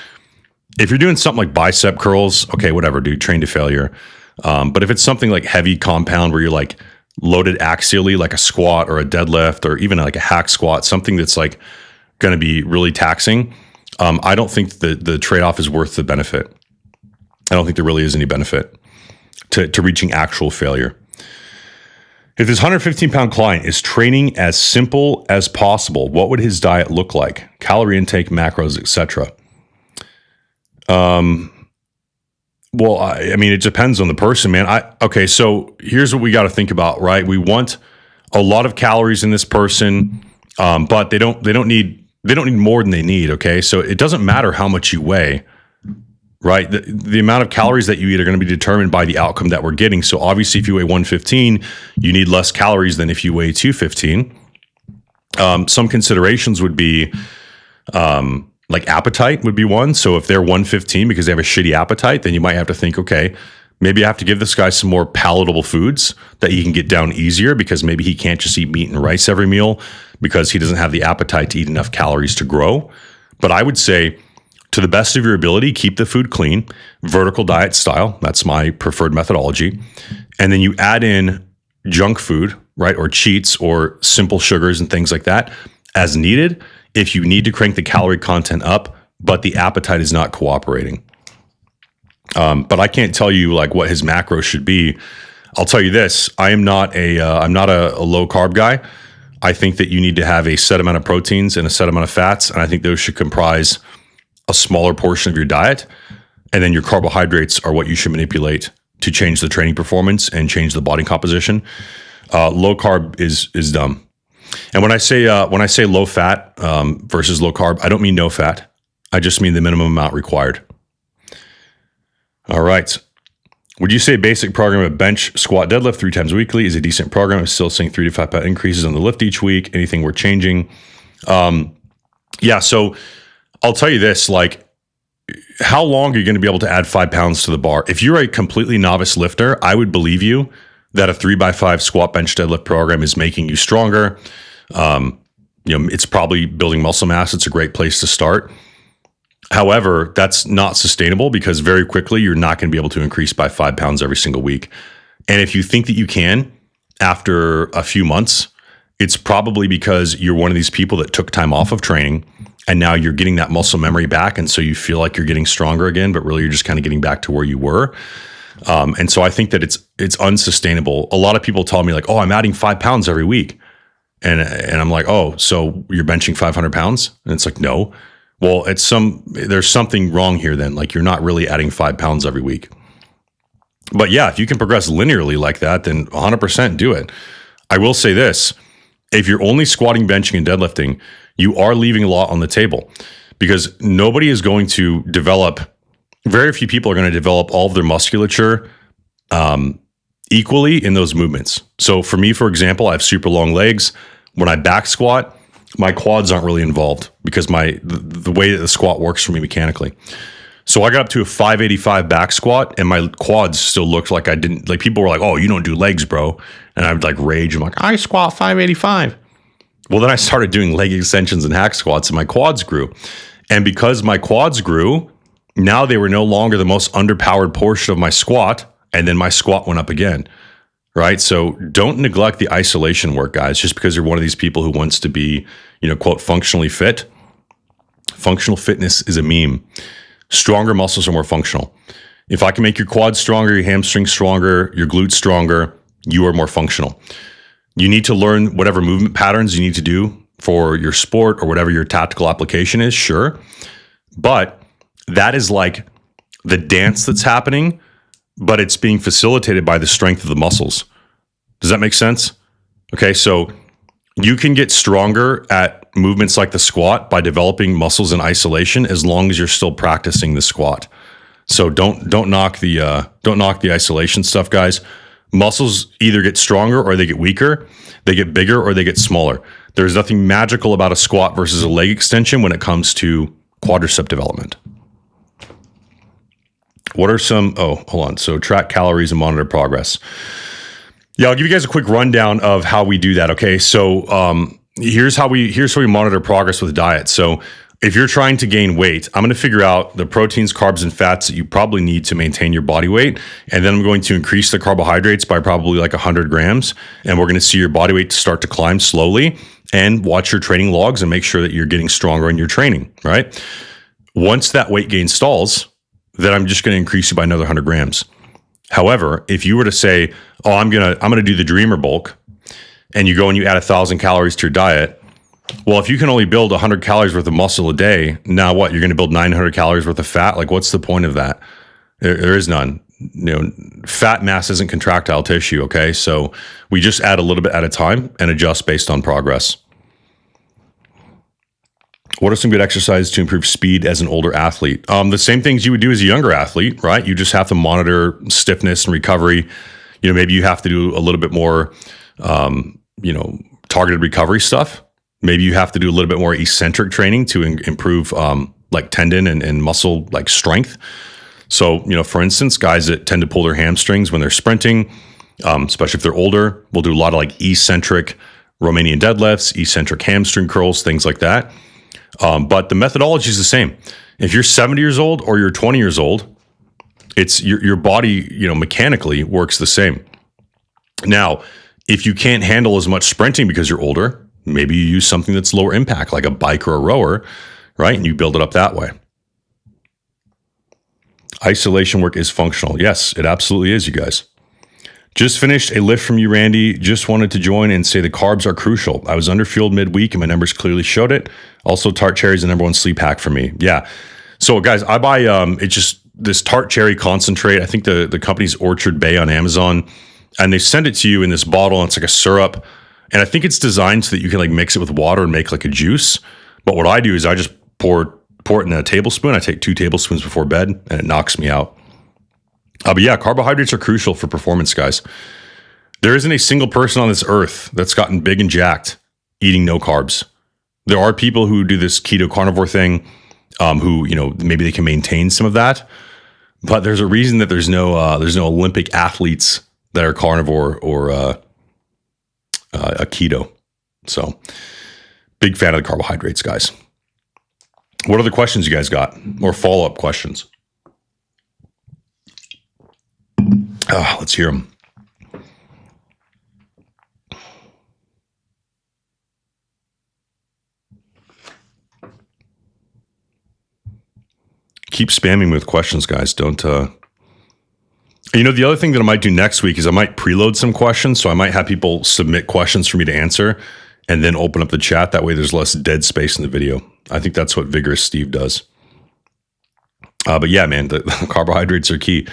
If you're doing something like bicep curls, okay, whatever, dude, train to failure. But if it's something like heavy compound where you're like loaded axially, like a squat or a deadlift or even like a hack squat, something that's like going to be really taxing, I don't think the trade-off is worth the benefit. I don't think there really is any benefit to reaching actual failure. If this 115-pound client is training as simple as possible, what would his diet look like? Calorie intake, macros, etc. Well, I mean, it depends on the person, man. Okay, so here's what we got to think about, right? We want a lot of calories in this person, but they don't need more than they need. Okay, so it doesn't matter how much you weigh. Right? The amount of calories that you eat are going to be determined by the outcome that we're getting. So obviously if you weigh 115, you need less calories than if you weigh 215. Some considerations would be like appetite would be one. So if they're 115 because they have a shitty appetite, then you might have to think, okay, maybe I have to give this guy some more palatable foods that he can get down easier because maybe he can't just eat meat and rice every meal because he doesn't have the appetite to eat enough calories to grow. But I would say, to the best of your ability, keep the food clean, vertical diet style. That's my preferred methodology. And then you add in junk food, right? Or cheats or simple sugars and things like that as needed if you need to crank the calorie content up, but the appetite is not cooperating. But I can't tell you like what his macros should be. I'll tell you this: I'm not a low carb guy. I think that you need to have a set amount of proteins and a set amount of fats, and I think those should comprise a smaller portion of your diet, and then your carbohydrates are what you should manipulate to change the training performance and change the body composition. Low carb is dumb. And when I say low fat versus low carb, I don't mean no fat. I just mean the minimum amount required. All right. Would you say basic program of bench, squat, deadlift 3 times weekly is a decent program? I'm still seeing 3 to 5 pound increases on the lift each week. Anything we're changing? Yeah. So I'll tell you this, like, how long are you going to be able to add 5 pounds to the bar? If you're a completely novice lifter, I would believe you that a 3x5 squat, bench, deadlift program is making you stronger. It's probably building muscle mass. It's a great place to start. However, that's not sustainable because very quickly you're not going to be able to increase by 5 pounds every single week. And if you think that you can after a few months, it's probably because you're one of these people that took time off of training and now you're getting that muscle memory back. And so you feel like you're getting stronger again, but really you're just kind of getting back to where you were. And so I think that it's unsustainable. A lot of people tell me like, oh, I'm adding 5 pounds every week. And I'm like, oh, so you're benching 500 pounds? And it's like, no. Well, there's something wrong here then. Like you're not really adding 5 pounds every week. But yeah, if you can progress linearly like that, then 100% do it. I will say this, if you're only squatting, benching, and deadlifting, you are leaving a lot on the table because nobody is going to develop, very few people are going to develop all of their musculature equally in those movements. So for me, for example, I have super long legs. When I back squat, my quads aren't really involved because the way that the squat works for me mechanically. So I got up to a 585 back squat and my quads still looked like I didn't, like people were like, oh, you don't do legs, bro. And I would like rage. I'm like, I squat 585. Well, then I started doing leg extensions and hack squats and my quads grew. And because my quads grew, now they were no longer the most underpowered portion of my squat. And then my squat went up again. Right. So don't neglect the isolation work, guys, just because you're one of these people who wants to be, quote, functionally fit. Functional fitness is a meme. Stronger muscles are more functional. If I can make your quads stronger, your hamstrings stronger, your glutes stronger, you are more functional. You need to learn whatever movement patterns you need to do for your sport or whatever your tactical application is, sure. But that is like the dance that's happening, but it's being facilitated by the strength of the muscles. Does that make sense? Okay, so you can get stronger at movements like the squat by developing muscles in isolation as long as you're still practicing the squat. So don't knock the isolation stuff, guys. Muscles either get stronger or they get weaker. They get bigger or they get smaller. There's nothing magical about a squat versus a leg extension when it comes to quadricep development. What are some, hold on. So track calories and monitor progress. Yeah, I'll give you guys a quick rundown of how we do that. Okay. So here's how we monitor progress with diet. So if you're trying to gain weight, I'm going to figure out the proteins, carbs, and fats that you probably need to maintain your body weight. And then I'm going to increase the carbohydrates by probably like 100 grams. And we're going to see your body weight start to climb slowly and watch your training logs and make sure that you're getting stronger in your training, right? Once that weight gain stalls, then I'm just going to increase you by another 100 grams. However, if you were to say, oh, I'm going to do the dreamer bulk, and you go and you add 1,000 calories to your diet, well, if you can only build 100 calories worth of muscle a day, now what? You're going to build 900 calories worth of fat? Like, what's the point of that? There is none. Fat mass isn't contractile tissue, okay? So we just add a little bit at a time and adjust based on progress. What are some good exercises to improve speed as an older athlete? The same things you would do as a younger athlete, right? You just have to monitor stiffness and recovery. Maybe you have to do a little bit more, targeted recovery stuff. Maybe you have to do a little bit more eccentric training to improve like tendon and muscle like strength. So, for instance, guys that tend to pull their hamstrings when they're sprinting, especially if they're older, will do a lot of like eccentric Romanian deadlifts, eccentric hamstring curls, things like that. But the methodology is the same. If you're 70 years old or you're 20 years old, it's your body, mechanically works the same. Now, if you can't handle as much sprinting because you're older, maybe you use something that's lower impact, like a bike or a rower, right? And you build it up that way. Isolation work is functional. Yes, it absolutely is, you guys. Just finished a lift from you, Randy. Just wanted to join and say the carbs are crucial. I was underfueled midweek and my numbers clearly showed it. Also, tart cherry is the number one sleep hack for me. Yeah. So guys, I buy, it's just this tart cherry concentrate. I think the company's Orchard Bay on Amazon, and they send it to you in this bottle. And it's like a syrup. And I think it's designed so that you can like mix it with water and make like a juice. But what I do is I just pour it in a tablespoon. I take 2 tablespoons before bed and it knocks me out. But yeah, carbohydrates are crucial for performance, guys. There isn't a single person on this earth that's gotten big and jacked eating no carbs. There are people who do this keto carnivore thing, who, maybe they can maintain some of that. But there's a reason that there's no Olympic athletes that are carnivore or a keto. So big fan of the carbohydrates, guys. What other questions you guys got, or follow-up questions? Let's hear them. Keep spamming me with questions, guys. Don't. The other thing that I might do next week is I might preload some questions. So I might have people submit questions for me to answer and then open up the chat. That way there's less dead space in the video. I think that's what Vigorous Steve does. But yeah, man, the carbohydrates are key.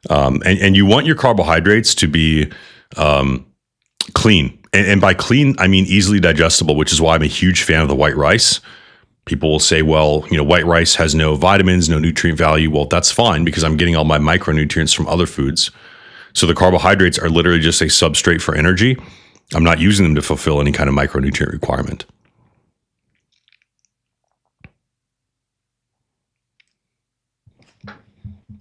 And you want your carbohydrates to be clean. And by clean, I mean easily digestible, which is why I'm a huge fan of the white rice. People will say, well, white rice has no vitamins, no nutrient value. Well, that's fine because I'm getting all my micronutrients from other foods. So the carbohydrates are literally just a substrate for energy. I'm not using them to fulfill any kind of micronutrient requirement.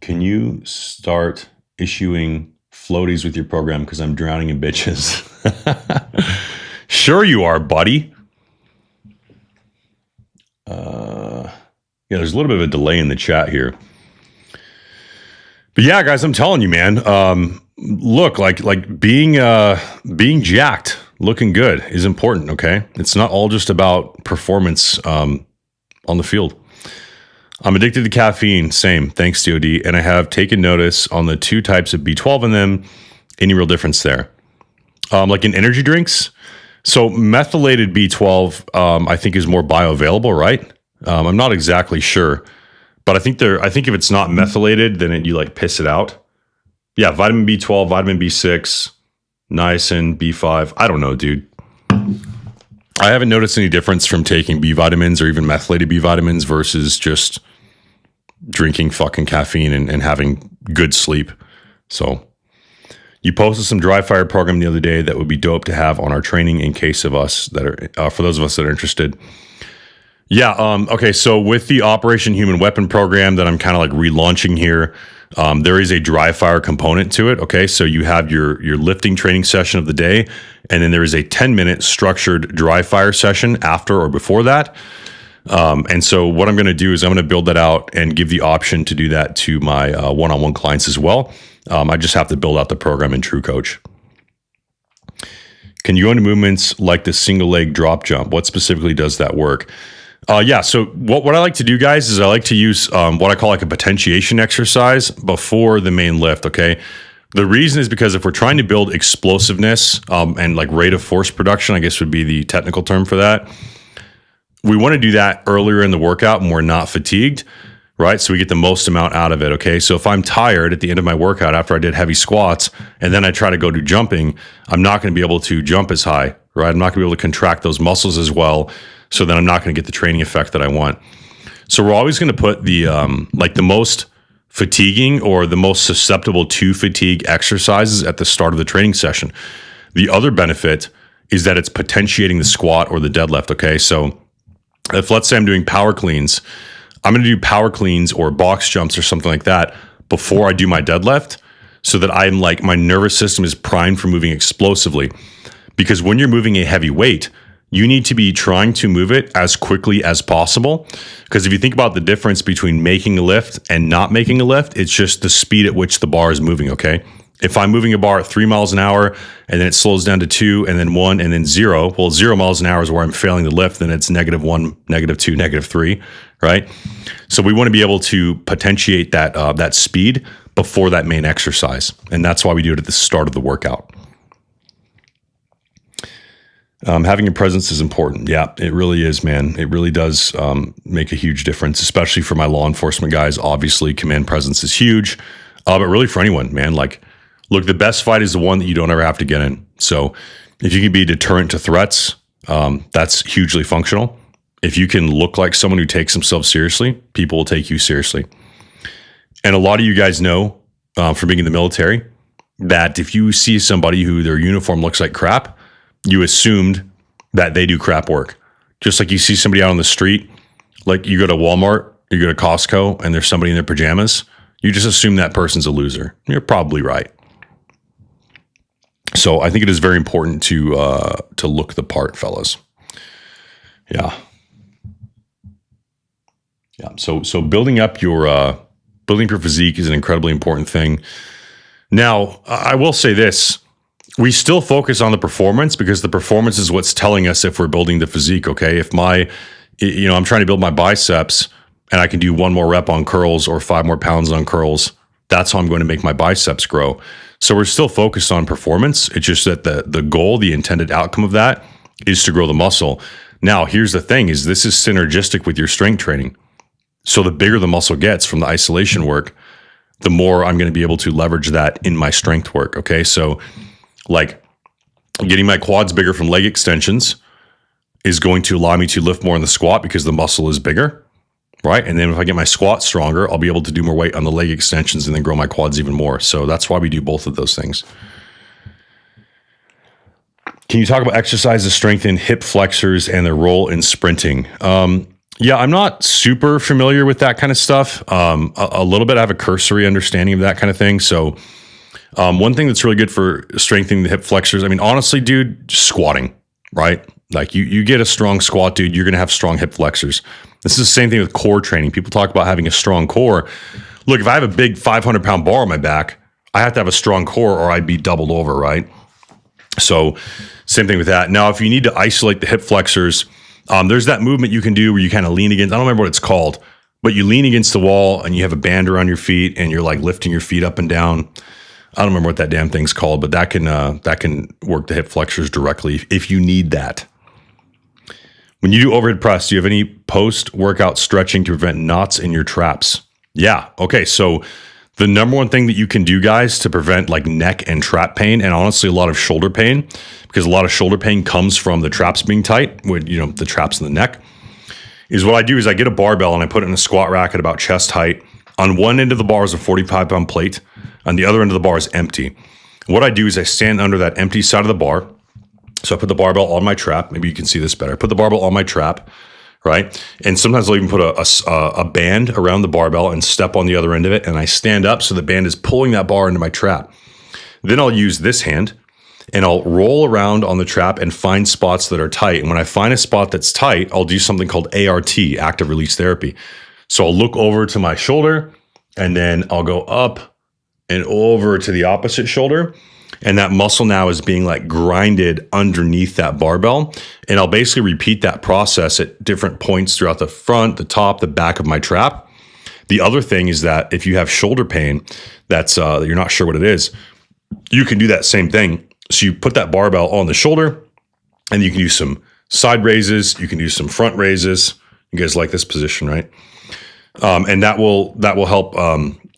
Can you start issuing floaties with your program because I'm drowning in bitches? Sure you are, buddy. There's a little bit of a delay in the chat here. But yeah, guys, I'm telling you, man, look, like being jacked, looking good is important, okay? It's not all just about performance on the field. I'm addicted to caffeine. Same. Thanks, DOD. And I have taken notice on the 2 types of B12 in them. Any real difference there? Like in energy drinks. So methylated B12, I think is more bioavailable, right? I'm not exactly sure, but I think if it's not methylated, then you like piss it out. Yeah. Vitamin B12, vitamin B6, niacin, B5. I don't know, dude. I haven't noticed any difference from taking B vitamins or even methylated B vitamins versus just drinking fucking caffeine and having good sleep. So you posted some dry fire program the other day that would be dope to have on our training in case of us that are, for those of us that are interested. Yeah. Okay. So with the Operation Human Weapon program that I'm kind of like relaunching here, there is a dry fire component to it. Okay. So you have your lifting training session of the day, and then there is a 10-minute structured dry fire session after or before that. And so what I'm going to do is I'm going to build that out and give the option to do that to my one-on-one clients as well. I just have to build out the program in TrueCoach. Can you go into movements like the single leg drop jump? What specifically does that work? Yeah. So what I like to do, guys, is I like to use what I call like a potentiation exercise before the main lift. Okay. The reason is because if we're trying to build explosiveness and like rate of force production, I guess would be the technical term for that. We want to do that earlier in the workout when we're not fatigued, right? So we get the most amount out of it. Okay. So if I'm tired at the end of my workout after I did heavy squats and then I try to go do jumping, I'm not going to be able to jump as high, right? I'm not going to be able to contract those muscles as well. So then I'm not going to get the training effect that I want. So we're always going to put the like the most fatiguing or the most susceptible to fatigue exercises at the start of the training session. The other benefit is that it's potentiating the squat or the deadlift. Okay. So if let's say I'm doing power cleans, I'm going to do power cleans or box jumps or something like that before I do my deadlift so that I'm like, my nervous system is primed for moving explosively. Because when you're moving a heavy weight, you need to be trying to move it as quickly as possible. Because if you think about the difference between making a lift and not making a lift, it's just the speed at which the bar is moving, okay? If I'm moving a bar at 3 miles an hour and then it slows down to 2 and then 1 and then 0, well, 0 miles an hour is where I'm failing the lift, then it's -1, -2, -3, right? So we want to be able to potentiate that speed before that main exercise. And that's why we do it at the start of the workout. Having a presence is important. Yeah, it really is, man. It really does make a huge difference, especially for my law enforcement guys. Obviously, command presence is huge, but really for anyone, man. Like, look, the best fight is the one that you don't ever have to get in. So if you can be a deterrent to threats, that's hugely functional. If you can look like someone who takes themselves seriously, people will take you seriously. And a lot of you guys know from being in the military that if you see somebody who their uniform looks like crap, you assumed that they do crap work. Just like you see somebody out on the street, like you go to Walmart, you go to Costco, and there's somebody in their pajamas, you just assume that person's a loser. You're probably right. So I think it is very important to look the part, fellas. Yeah. So building up your physique is an incredibly important thing. Now, I will say this. We still focus on the performance because the performance is what's telling us if we're building the physique, okay? If I'm trying to build my biceps and I can do 1 more rep on curls or 5 more pounds on curls, that's how I'm going to make my biceps grow. So we're still focused on performance. It's just that the goal, the intended outcome of that is to grow the muscle. Now, here's the thing is this is synergistic with your strength training. So the bigger the muscle gets from the isolation work, the more I'm going to be able to leverage that in my strength work, okay? So like getting my quads bigger from leg extensions is going to allow me to lift more in the squat because the muscle is bigger, right? And then if I get my squat stronger, I'll be able to do more weight on the leg extensions and then grow my quads even more. So that's why we do both of those things. Can you talk about exercises strengthen hip flexors and their role in sprinting? Yeah, I'm not super familiar with that kind of stuff. A little bit, I have a cursory understanding of that kind of thing. So one thing that's really good for strengthening the hip flexors, I mean, honestly, dude, just squatting, right? Like you get a strong squat, dude, you're going to have strong hip flexors. This is the same thing with core training. People talk about having a strong core. Look, if I have a big 500-pound bar on my back, I have to have a strong core or I'd be doubled over, right? So same thing with that. Now, if you need to isolate the hip flexors, there's that movement you can do where you kind of lean against, I don't remember what it's called, but you lean against the wall and you have a band around your feet and you're like lifting your feet up and down. I don't remember what that damn thing's called, but that can work the hip flexors directly if you need that. When you do overhead press, do you have any post-workout stretching to prevent knots in your traps? Yeah. Okay. So the number one thing that you can do, guys, to prevent like neck and trap pain, and honestly a lot of shoulder pain, because a lot of shoulder pain comes from the traps being tight, with the traps in the neck, is what I do is I get a barbell and I put it in a squat rack at about chest height. On one end of the bar is a 45-pound plate. On the other end of the bar is empty. What I do is I stand under that empty side of the bar. So I put the barbell on my trap. Maybe you can see this better. I put the barbell on my trap, right? And sometimes I'll even put a band around the barbell and step on the other end of it. And I stand up so the band is pulling that bar into my trap. Then I'll use this hand and I'll roll around on the trap and find spots that are tight. And when I find a spot that's tight, I'll do something called ART, active release therapy. So I'll look over to my shoulder and then I'll go up and over to the opposite shoulder. And that muscle now is being like grinded underneath that barbell. And I'll basically repeat that process at different points throughout the front, the top, the back of my trap. The other thing is that if you have shoulder pain, that's you're not sure what it is, you can do that same thing. So you put that barbell on the shoulder and you can do some side raises. You can do some front raises. You guys like this position, right? And that will help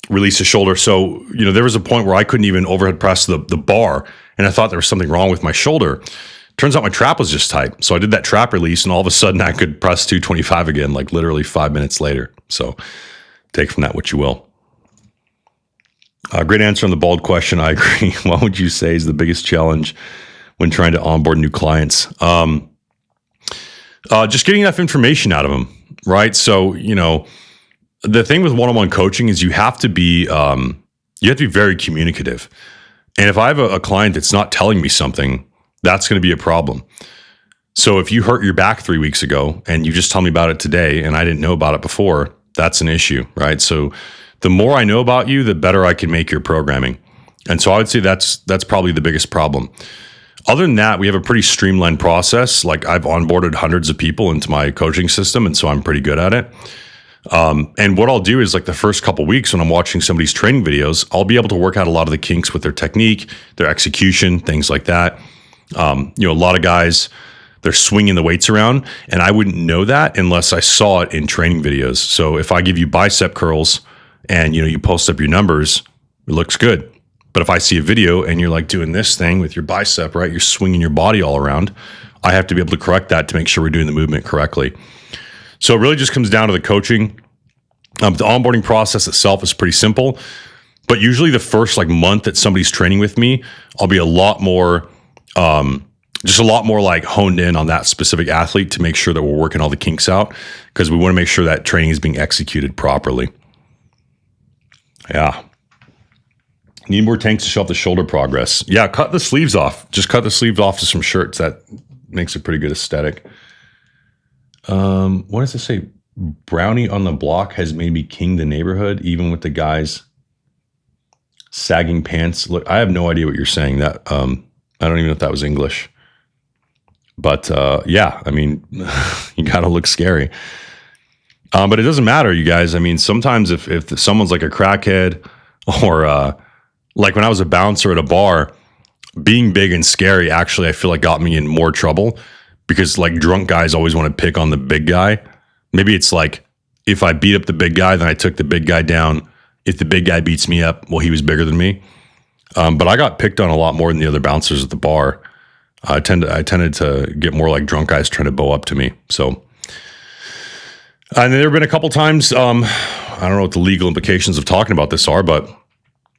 release the shoulder. So, there was a point where I couldn't even overhead press the bar, and I thought there was something wrong with my shoulder. Turns out my trap was just tight. So I did that trap release, and all of a sudden I could press 225 again, like literally 5 minutes later. So take from that what you will. Great answer on the bald question. I agree. What would you say is the biggest challenge when trying to onboard new clients? Just getting enough information out of them, right? So, the thing with one-on-one coaching is you have to be very communicative. And if I have a client that's not telling me something, that's going to be a problem. So if you hurt your back 3 weeks ago and you just tell me about it today and I didn't know about it before, that's an issue, right? So the more I know about you, the better I can make your programming. And so I would say that's probably the biggest problem. Other than that, we have a pretty streamlined process. Like I've onboarded hundreds of people into my coaching system, and so I'm pretty good at it. And what I'll do is like the first couple weeks when I'm watching somebody's training videos, I'll be able to work out a lot of the kinks with their technique, their execution, things like that. A lot of guys, they're swinging the weights around, and I wouldn't know that unless I saw it in training videos. So if I give you bicep curls and, you post up your numbers, it looks good. But if I see a video and you're like doing this thing with your bicep, right, you're swinging your body all around, I have to be able to correct that to make sure we're doing the movement correctly. So it really just comes down to the coaching. The onboarding process itself is pretty simple, but usually the first like month that somebody's training with me, I'll be a lot more like honed in on that specific athlete to make sure that we're working all the kinks out, because we want to make sure that training is being executed properly. Yeah. Need more tanks to show off the shoulder progress. Yeah, cut the sleeves off. Just cut the sleeves off to some shirts. That makes a pretty good aesthetic. What does it say? Brownie on the block has made me king the neighborhood, even with the guys sagging pants. Look, I have no idea what you're saying. That I don't even know if that was English. But yeah, I mean, you gotta look scary. But it doesn't matter, you guys. I mean, sometimes if someone's like a crackhead or like when I was a bouncer at a bar, being big and scary actually I feel like got me in more trouble, because like drunk guys always want to pick on the big guy. Maybe it's like if I beat up the big guy, then I took the big guy down. If the big guy beats me up, well, he was bigger than me. But I got picked on a lot more than the other bouncers at the bar. I tended to get more like drunk guys trying to bow up to me. So, and there have been a couple times, I don't know what the legal implications of talking about this are, but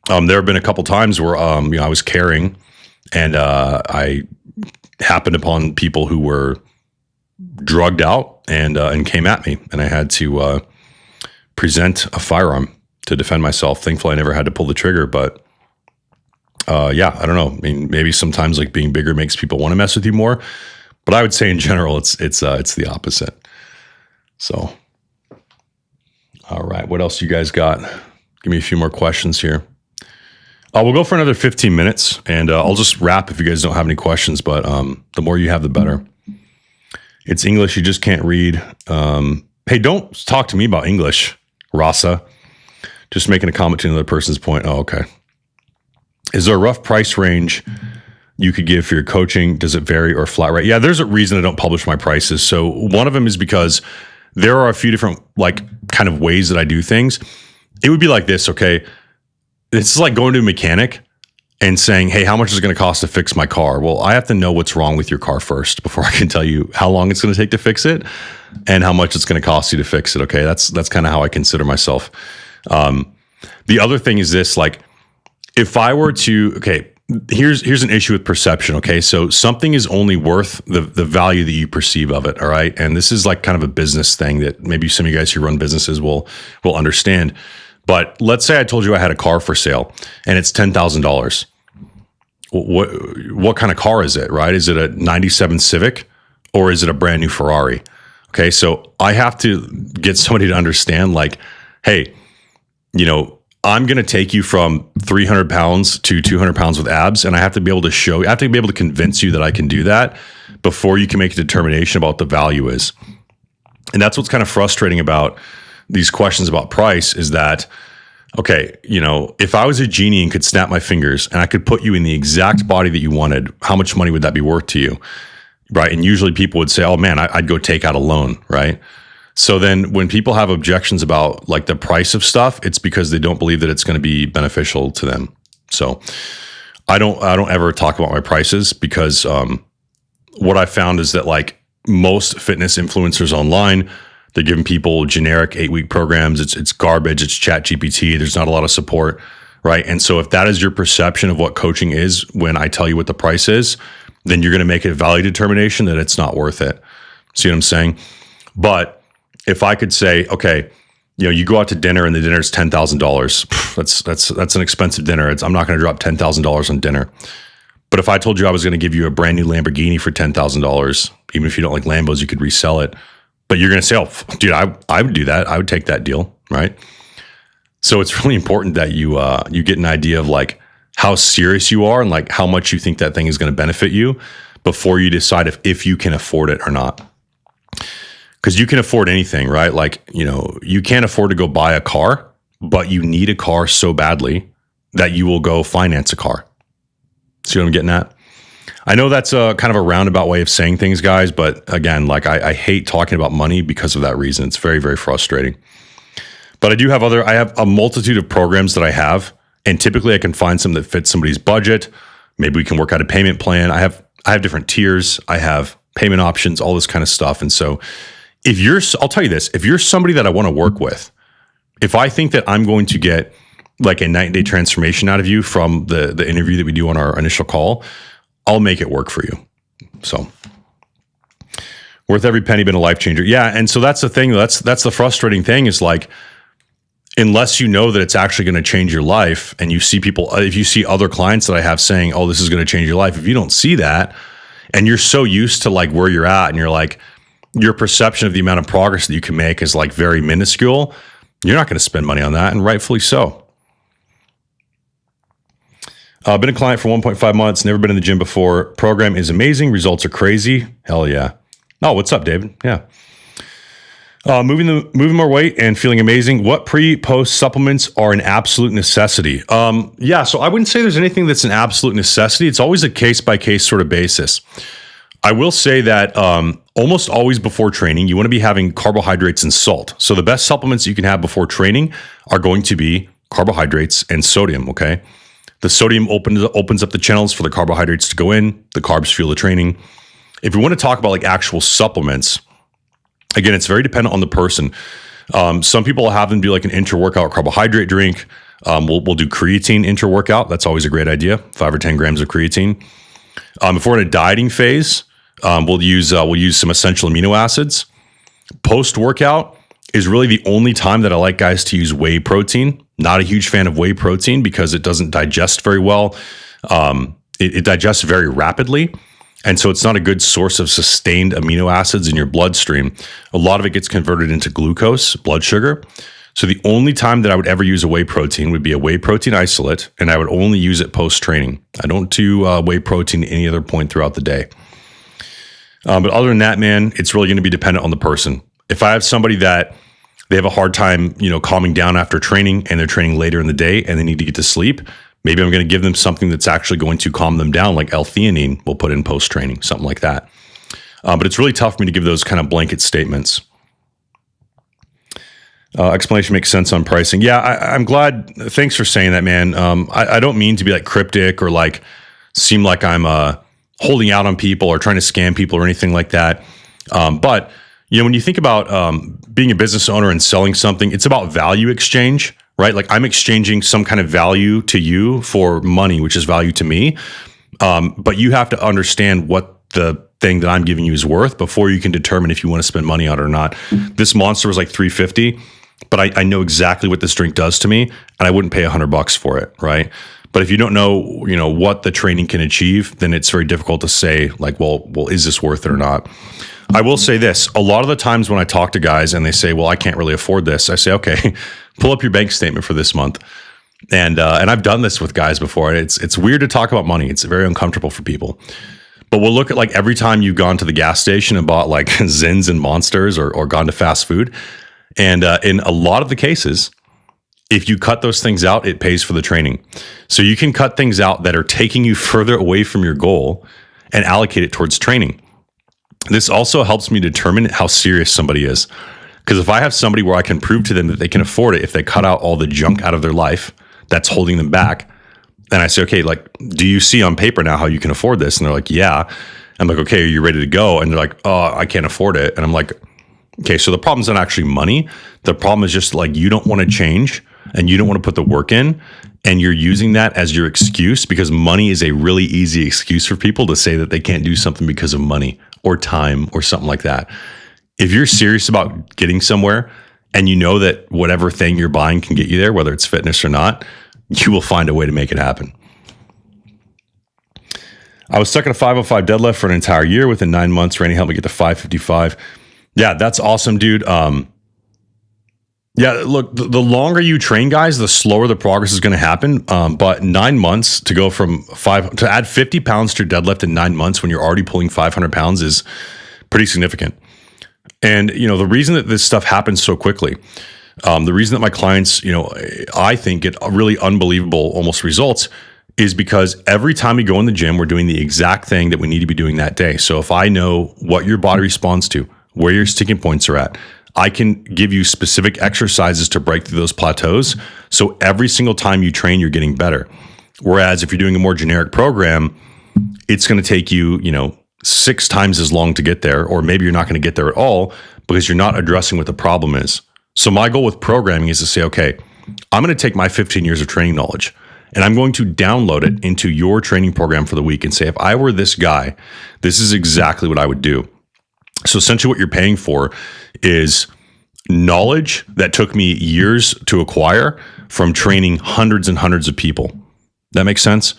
there have been a couple times where I was carrying and I happened upon people who were drugged out and came at me, and I had to present a firearm to defend myself. Thankfully, I never had to pull the trigger, but yeah, I don't know. I mean, maybe sometimes like being bigger makes people want to mess with you more, but I would say in general, it's the opposite. So, all right, what else you guys got? Give me a few more questions here. We'll go for another 15 minutes, and I'll just wrap if you guys don't have any questions, but the more you have, the better. It's English, you just can't read. Hey, don't talk to me about English, Rasa. Just making a comment to another person's point. Oh, okay. Is there a rough price range you could give for your coaching? Does it vary or flat rate? Yeah, there's a reason I don't publish my prices. So one of them is because there are a few different like kind of ways that I do things. It would be like this, okay? It's like going to a mechanic and saying, hey, how much is it going to cost to fix my car? Well, I have to know what's wrong with your car first before I can tell you how long it's going to take to fix it and how much it's going to cost you to fix it, okay? That's kind of how I consider myself. The other thing is this, like, if I were to, okay, here's an issue with perception, okay? So something is only worth the value that you perceive of it, all right? And this is like kind of a business thing that maybe some of you guys who run businesses will understand. But let's say I told you I had a car for sale and it's $10,000. What kind of car is it, right? Is it a 97 Civic or is it a brand new Ferrari? Okay, so I have to get somebody to understand like, hey, I'm going to take you from 300 pounds to 200 pounds with abs, and I have to be able to convince you that I can do that before you can make a determination about what the value is. And that's what's kind of frustrating about these questions about price is that, okay, if I was a genie and could snap my fingers and I could put you in the exact body that you wanted, how much money would that be worth to you? Right. And usually people would say, oh man, I'd go take out a loan. Right. So then when people have objections about like the price of stuff, it's because they don't believe that it's going to be beneficial to them. So I don't ever talk about my prices because what I found is that like most fitness influencers online, they're giving people generic 8-week programs. It's garbage. It's ChatGPT. There's not a lot of support, right? And so if that is your perception of what coaching is when I tell you what the price is, then you're going to make a value determination that it's not worth it. See what I'm saying? But if I could say, okay, you go out to dinner and the dinner is $10,000. That's an expensive dinner. I'm not going to drop $10,000 on dinner. But if I told you I was going to give you a brand new Lamborghini for $10,000, even if you don't like Lambos, you could resell it. But you're going to say, oh, dude, I would do that. I would take that deal, right? So it's really important that you get an idea of like how serious you are and like how much you think that thing is going to benefit you before you decide if you can afford it or not. because you can afford anything, right? Like, you can't afford to go buy a car, but you need a car so badly that you will go finance a car. See what I'm getting at? I know that's a kind of a roundabout way of saying things, guys, but again, like I hate talking about money because of that reason. It's very, very frustrating. But I have a multitude of programs that I have, and typically I can find something that fits somebody's budget. Maybe we can work out a payment plan. I have different tiers. I have payment options, all this kind of stuff. And so I'll tell you this, if you're somebody that I want to work with, if I think that I'm going to get like a night-and-day transformation out of you from the interview that we do on our initial call, I'll make it work for you. So worth every penny, been a life changer. Yeah. And so that's the thing. That's the frustrating thing is like, unless you know that it's actually going to change your life, and you see people, if you see other clients that I have saying, oh, this is going to change your life. If you don't see that, and you're so used to like where you're at, and you're like, your perception of the amount of progress that you can make is like very minuscule, you're not going to spend money on that. And rightfully so. Been a client for 1.5 months, never been in the gym before. Program is amazing. Results are crazy. Hell yeah. Oh, what's up, David? Yeah. Moving more weight and feeling amazing. What pre-post supplements are an absolute necessity? Yeah, so I wouldn't say there's anything that's an absolute necessity. It's always a case-by-case sort of basis. I will say that almost always before training, you want to be having carbohydrates and salt. So the best supplements you can have before training are going to be carbohydrates and sodium, okay? The sodium opens up the channels for the carbohydrates to go in. The carbs fuel the training. If you want to talk about like actual supplements, again, it's very dependent on the person. Some people will have them do like an intra-workout carbohydrate drink. We'll do creatine intra-workout. That's always a great idea. 5 or 10 grams of creatine. If we're in a dieting phase, we'll use some essential amino acids. Post-workout is really the only time that I like guys to use whey protein. Not a huge fan of whey protein because it doesn't digest very well. It digests very rapidly. And so it's not a good source of sustained amino acids in your bloodstream. A lot of it gets converted into glucose, blood sugar. So the only time that I would ever use a whey protein would be a whey protein isolate, and I would only use it post-training. I don't do whey protein at any other point throughout the day. But other than that, man, it's really going to be dependent on the person. If I have somebody that they have a hard time, calming down after training, and they're training later in the day and they need to get to sleep, maybe I'm going to give them something that's actually going to calm them down, like L-theanine we'll put in post-training, something like that. But it's really tough for me to give those kind of blanket statements. Explanation makes sense on pricing. Yeah, I'm glad. Thanks for saying that, man. I don't mean to be like cryptic or like seem like I'm holding out on people or trying to scam people or anything like that. But when you think about being a business owner and selling something, it's about value exchange, right? Like I'm exchanging some kind of value to you for money, which is value to me. But you have to understand what the thing that I'm giving you is worth before you can determine if you want to spend money on it or not. This monster was like $350, but I know exactly what this drink does to me, and I wouldn't pay $100 for it, right? But if you don't know, what the training can achieve, then it's very difficult to say like, well, is this worth it or not? I will say this. A lot of the times when I talk to guys and they say, well, I can't really afford this, I say, okay, pull up your bank statement for this month. And I've done this with guys before. It's weird to talk about money. It's very uncomfortable for people. But we'll look at like every time you've gone to the gas station and bought like Zins and Monsters or gone to fast food. And in a lot of the cases, if you cut those things out, it pays for the training. So you can cut things out that are taking you further away from your goal and allocate it towards training. This also helps me determine how serious somebody is. Because if I have somebody where I can prove to them that they can afford it if they cut out all the junk out of their life that's holding them back, and I say, okay, like, do you see on paper now how you can afford this? And they're like, yeah. I'm like, okay, are you ready to go? And they're like, oh, I can't afford it. And I'm like, okay, so the problem's not actually money. The problem is just like, you don't want to change and you don't want to put the work in, and you're using that as your excuse, because money is a really easy excuse for people to say that they can't do something because of money or time or something like that. If you're serious about getting somewhere and you know that whatever thing you're buying can get you there, whether it's fitness or not, you will find a way to make it happen. I was stuck at a 505 deadlift for an entire year. Within 9 months, Randy helped me get to 555. Yeah, that's awesome, dude. Yeah, look, the longer you train, guys, the slower the progress is going to happen. But 9 months to go from to add 50 pounds to your deadlift in 9 months when you're already pulling 500 pounds is pretty significant. And, the reason that this stuff happens so quickly, the reason that my clients, I think get really unbelievable almost results is because every time we go in the gym, we're doing the exact thing that we need to be doing that day. So if I know what your body responds to, where your sticking points are at, I can give you specific exercises to break through those plateaus. So every single time you train, you're getting better. Whereas if you're doing a more generic program, it's going to take you, 6 times as long to get there, or maybe you're not going to get there at all because you're not addressing what the problem is. So my goal with programming is to say, okay, I'm going to take my 15 years of training knowledge and I'm going to download it into your training program for the week and say, if I were this guy, this is exactly what I would do. So essentially what you're paying for is knowledge that took me years to acquire from training hundreds and hundreds of people. That makes sense?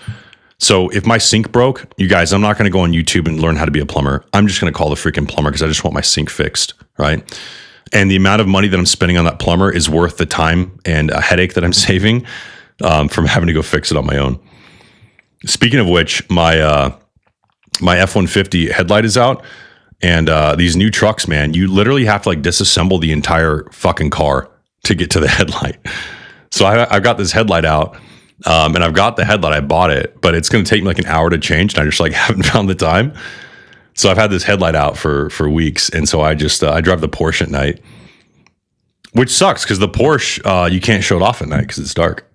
So if my sink broke, you guys, I'm not going to go on YouTube and learn how to be a plumber. I'm just going to call the freaking plumber because I just want my sink fixed, right? And the amount of money that I'm spending on that plumber is worth the time and a headache that I'm saving from having to go fix it on my own. Speaking of which, my F-150 headlight is out. And these new trucks, man, you literally have to disassemble the entire fucking car to get to the headlight. So I've got this headlight out, and I've got the headlight. I bought it, but it's going to take me an hour to change, and I just haven't found the time. So I've had this headlight out for weeks, and so I just I drive the Porsche at night, which sucks because the Porsche you can't show it off at night because it's dark.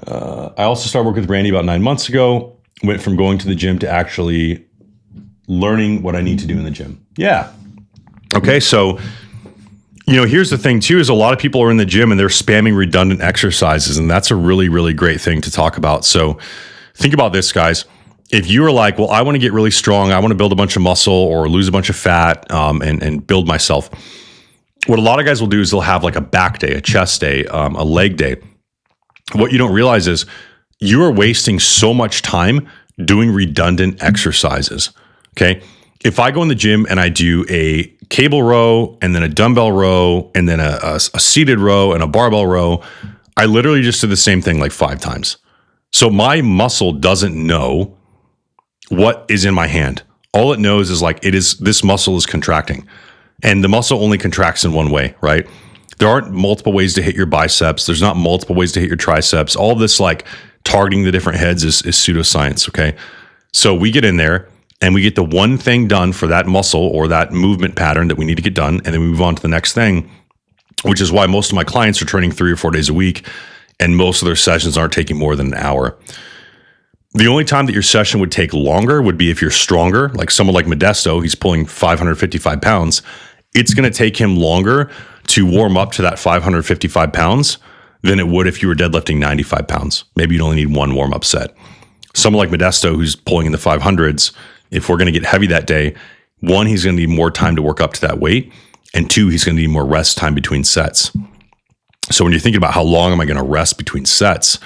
I also started working with Randy about 9 months ago. Went from going to the gym to actually learning what I need to do in the gym. Yeah. Okay. So, here's the thing too, is a lot of people are in the gym and they're spamming redundant exercises. And that's a really, really great thing to talk about. So think about this, guys. If you are like, well, I want to get really strong, I want to build a bunch of muscle or lose a bunch of fat and build myself. What a lot of guys will do is they'll have a back day, a chest day, a leg day. What you don't realize is you are wasting so much time doing redundant exercises. Okay. If I go in the gym and I do a cable row and then a dumbbell row and then a seated row and a barbell row, I literally just did the same thing 5 times. So my muscle doesn't know what is in my hand. All it knows is this muscle is contracting, and the muscle only contracts in one way, right? There aren't multiple ways to hit your biceps. There's not multiple ways to hit your triceps. All this targeting the different heads is pseudoscience. Okay. So we get in there and we get the one thing done for that muscle or that movement pattern that we need to get done. And then we move on to the next thing, which is why most of my clients are training 3 or 4 days a week. And most of their sessions aren't taking more than an hour. The only time that your session would take longer would be if you're stronger, like someone like Modesto, he's pulling 555 pounds. It's going to take him longer to warm up to that 555 pounds than it would if you were deadlifting 95 pounds. Maybe you'd only need 1 warm-up set. Someone like Modesto, who's pulling in the 500s, if we're going to get heavy that day, 1, he's going to need more time to work up to that weight, and 2, he's going to need more rest time between sets. So when you're thinking about how long am I going to rest between sets,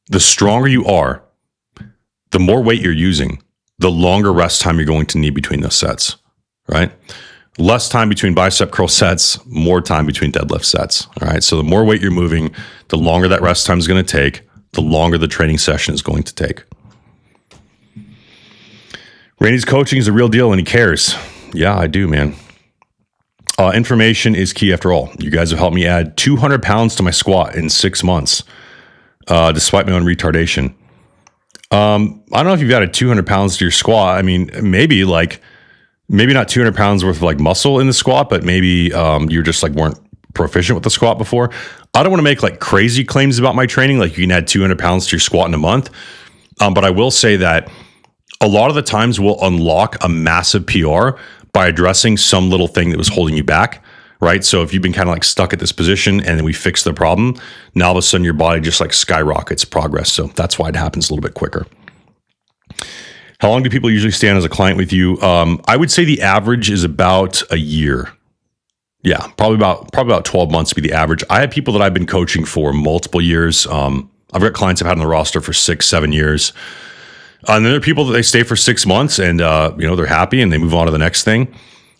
the stronger you are, the more weight you're using, the longer rest time you're going to need between those sets, right? Less time between bicep curl sets, more time between deadlift sets. All right. So the more weight you're moving, the longer that rest time is going to take, the longer the training session is going to take. Randy's coaching is a real deal and he cares. Yeah, I do, man. Information is key after all. You guys have helped me add 200 pounds to my squat in 6 months, despite my own retardation. I don't know if you've added 200 pounds to your squat. I mean, maybe not 200 pounds worth of muscle in the squat, but maybe you just weren't proficient with the squat before. I don't want to make crazy claims about my training. You can add 200 pounds to your squat in a month. But I will say that a lot of the times we'll unlock a massive PR by addressing some little thing that was holding you back, right? So if you've been kind of stuck at this position and then we fix the problem, now all of a sudden your body just skyrockets progress. So that's why it happens a little bit quicker. How long do people usually stand as a client with you? I would say the average is about a year. Yeah, probably about 12 months would be the average. I have people that I've been coaching for multiple years. I've got clients I've had on the roster for 6-7 years. And then there are people that they stay for 6 months and, they're happy and they move on to the next thing.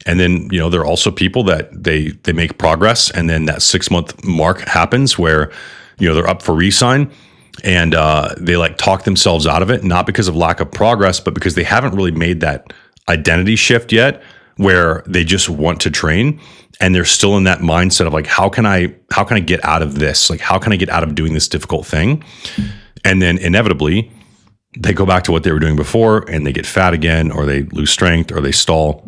And then, there are also people that they make progress. And then that 6-month mark happens where, they're up for re-sign and they talk themselves out of it, not because of lack of progress, but because they haven't really made that identity shift yet where they just want to train and they're still in that mindset of like, how can I get out of this? Like, how can I get out of doing this difficult thing? And then inevitably they go back to what they were doing before and they get fat again, or they lose strength, or they stall.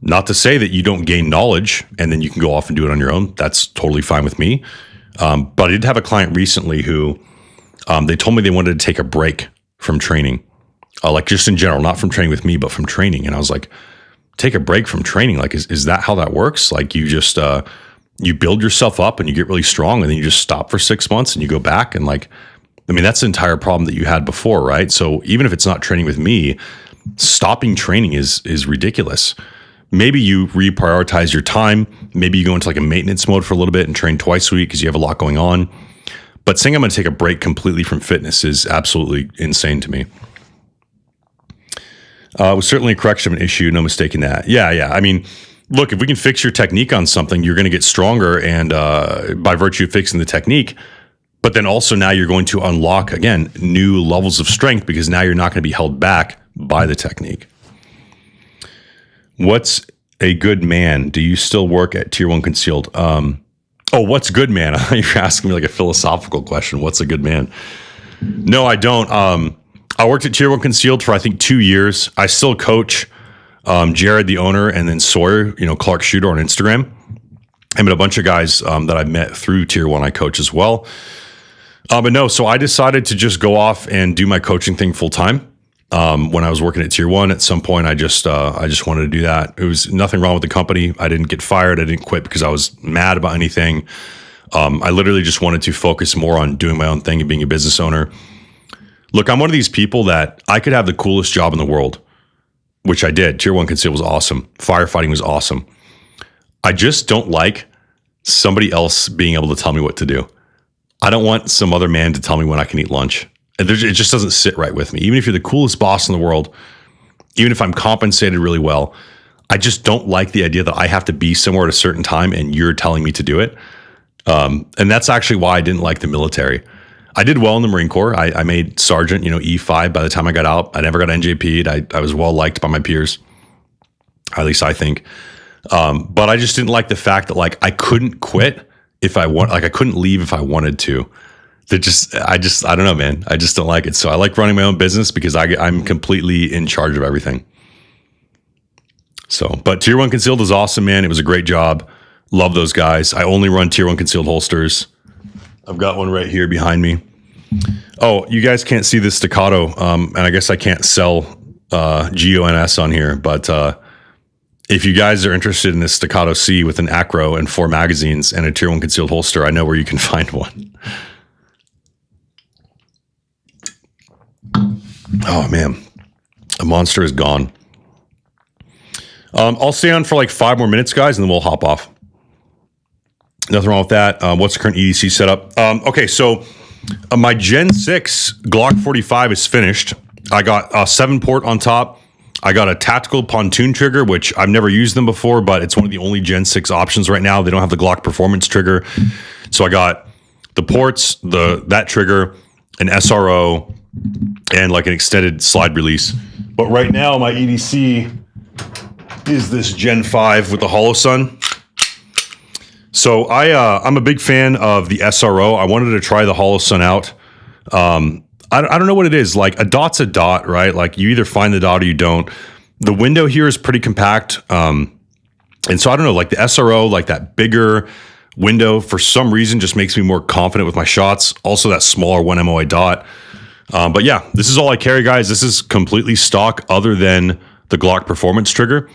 Not to say that you don't gain knowledge and then you can go off and do it on your own. That's totally fine with me. But I did have a client recently who they told me they wanted to take a break from training, like just in general, not from training with me, but from training. And I was like, take a break from training. Like, is that how that works? Like you just, you build yourself up and you get really strong and then you just stop for 6 months and you go back. And like, I mean, that's the entire problem that you had before, right? So even if it's not training with me, stopping training is ridiculous. Maybe you reprioritize your time. Maybe you go into like a maintenance mode for a little bit and train twice a week because you have a lot going on. But saying I'm going to take a break completely from fitness is absolutely insane to me. It was certainly a correction of an issue. No mistake in that. Yeah. I mean, look, if we can fix your technique on something, you're going to get stronger, and by virtue of fixing the technique. But then also now you're going to unlock, again, new levels of strength because now you're not going to be held back by the technique. What's a good man? Do you still work at Tier 1 Concealed? What's good, man? You're asking me like a philosophical question. What's a good man? No, I don't. I worked at Tier 1 Concealed for, I think, 2 years. I still coach Jared, the owner, and then Sawyer, Clark Shooter on Instagram. I met a bunch of guys that I met through Tier 1 I coach as well. But no, so I decided to just go off and do my coaching thing full time. When I was working at Tier 1, at some point, I just wanted to do that. It was nothing wrong with the company. I didn't get fired. I didn't quit because I was mad about anything. I literally just wanted to focus more on doing my own thing and being a business owner. Look, I'm one of these people that I could have the coolest job in the world, which I did. Tier 1 Conceal was awesome. Firefighting was awesome. I just don't like somebody else being able to tell me what to do. I don't want some other man to tell me when I can eat lunch. It just doesn't sit right with me. Even if you're the coolest boss in the world, even if I'm compensated really well, I just don't like the idea that I have to be somewhere at a certain time and you're telling me to do it. And that's actually why I didn't like the military. I did well in the Marine Corps. I made sergeant, E5 by the time I got out. I never got NJP'd. I was well liked by my peers, at least I think. But I just didn't like the fact that like I couldn't quit if I want, like I couldn't leave if I wanted to. I don't know, man. I just don't like it. So I like running my own business because I'm completely in charge of everything. So, but Tier 1 Concealed is awesome, man. It was a great job. Love those guys. I only run Tier 1 Concealed holsters. I've got one right here behind me. Oh, you guys can't see this staccato. And I guess I can't sell GONS on here, but if you guys are interested in this staccato C with an acro and 4 magazines and a Tier 1 Concealed holster, I know where you can find one. Oh man, a monster is gone. I'll stay on for like 5 more minutes, guys, and then we'll hop off. Nothing wrong with that. What's the current EDC setup? Okay, so my Gen 6 Glock 45 is finished. I got a 7-port on top. I got a tactical pontoon trigger, which I've never used them before, but it's one of the only Gen 6 options right now. They don't have the Glock performance trigger. So I got the ports, that trigger, an SRO, and like an extended slide release. But right now my EDC is this Gen 5 with the Holosun. So I'm a big fan of the SRO. I wanted to try the Holosun out. I don't know what it is. Like a dot's a dot, right? Like you either find the dot or you don't. The window here is pretty compact. And so I don't know, like the SRO, like that bigger window for some reason just makes me more confident with my shots. Also that smaller 1 MOA dot. But yeah, this is all I carry, guys. This is completely stock other than the Glock performance trigger.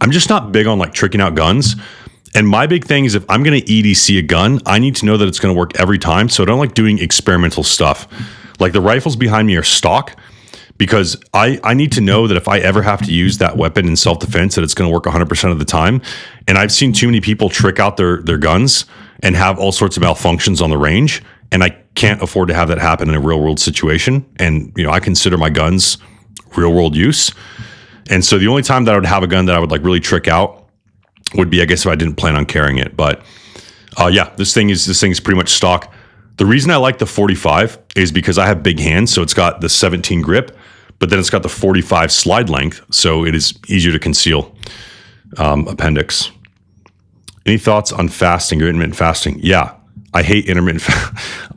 I'm just not big on like tricking out guns. And my big thing is if I'm going to EDC a gun, I need to know that it's going to work every time. So I don't like doing experimental stuff. Like the rifles behind me are stock because I need to know that if I ever have to use that weapon in self-defense, that it's going to work 100% of the time. And I've seen too many people trick out their guns and have all sorts of malfunctions on the range. And I can't afford to have that happen in a real world situation. And, I consider my guns real world use. And so the only time that I would have a gun that I would like really trick out would be, I guess, if I didn't plan on carrying it. But yeah, this thing is pretty much stock. The reason I like the 45 is because I have big hands, so it's got the 17 grip. but then it's got the 45 slide length, so it is easier to conceal appendix. Any thoughts on fasting or intermittent fasting? Yeah, I hate intermittent.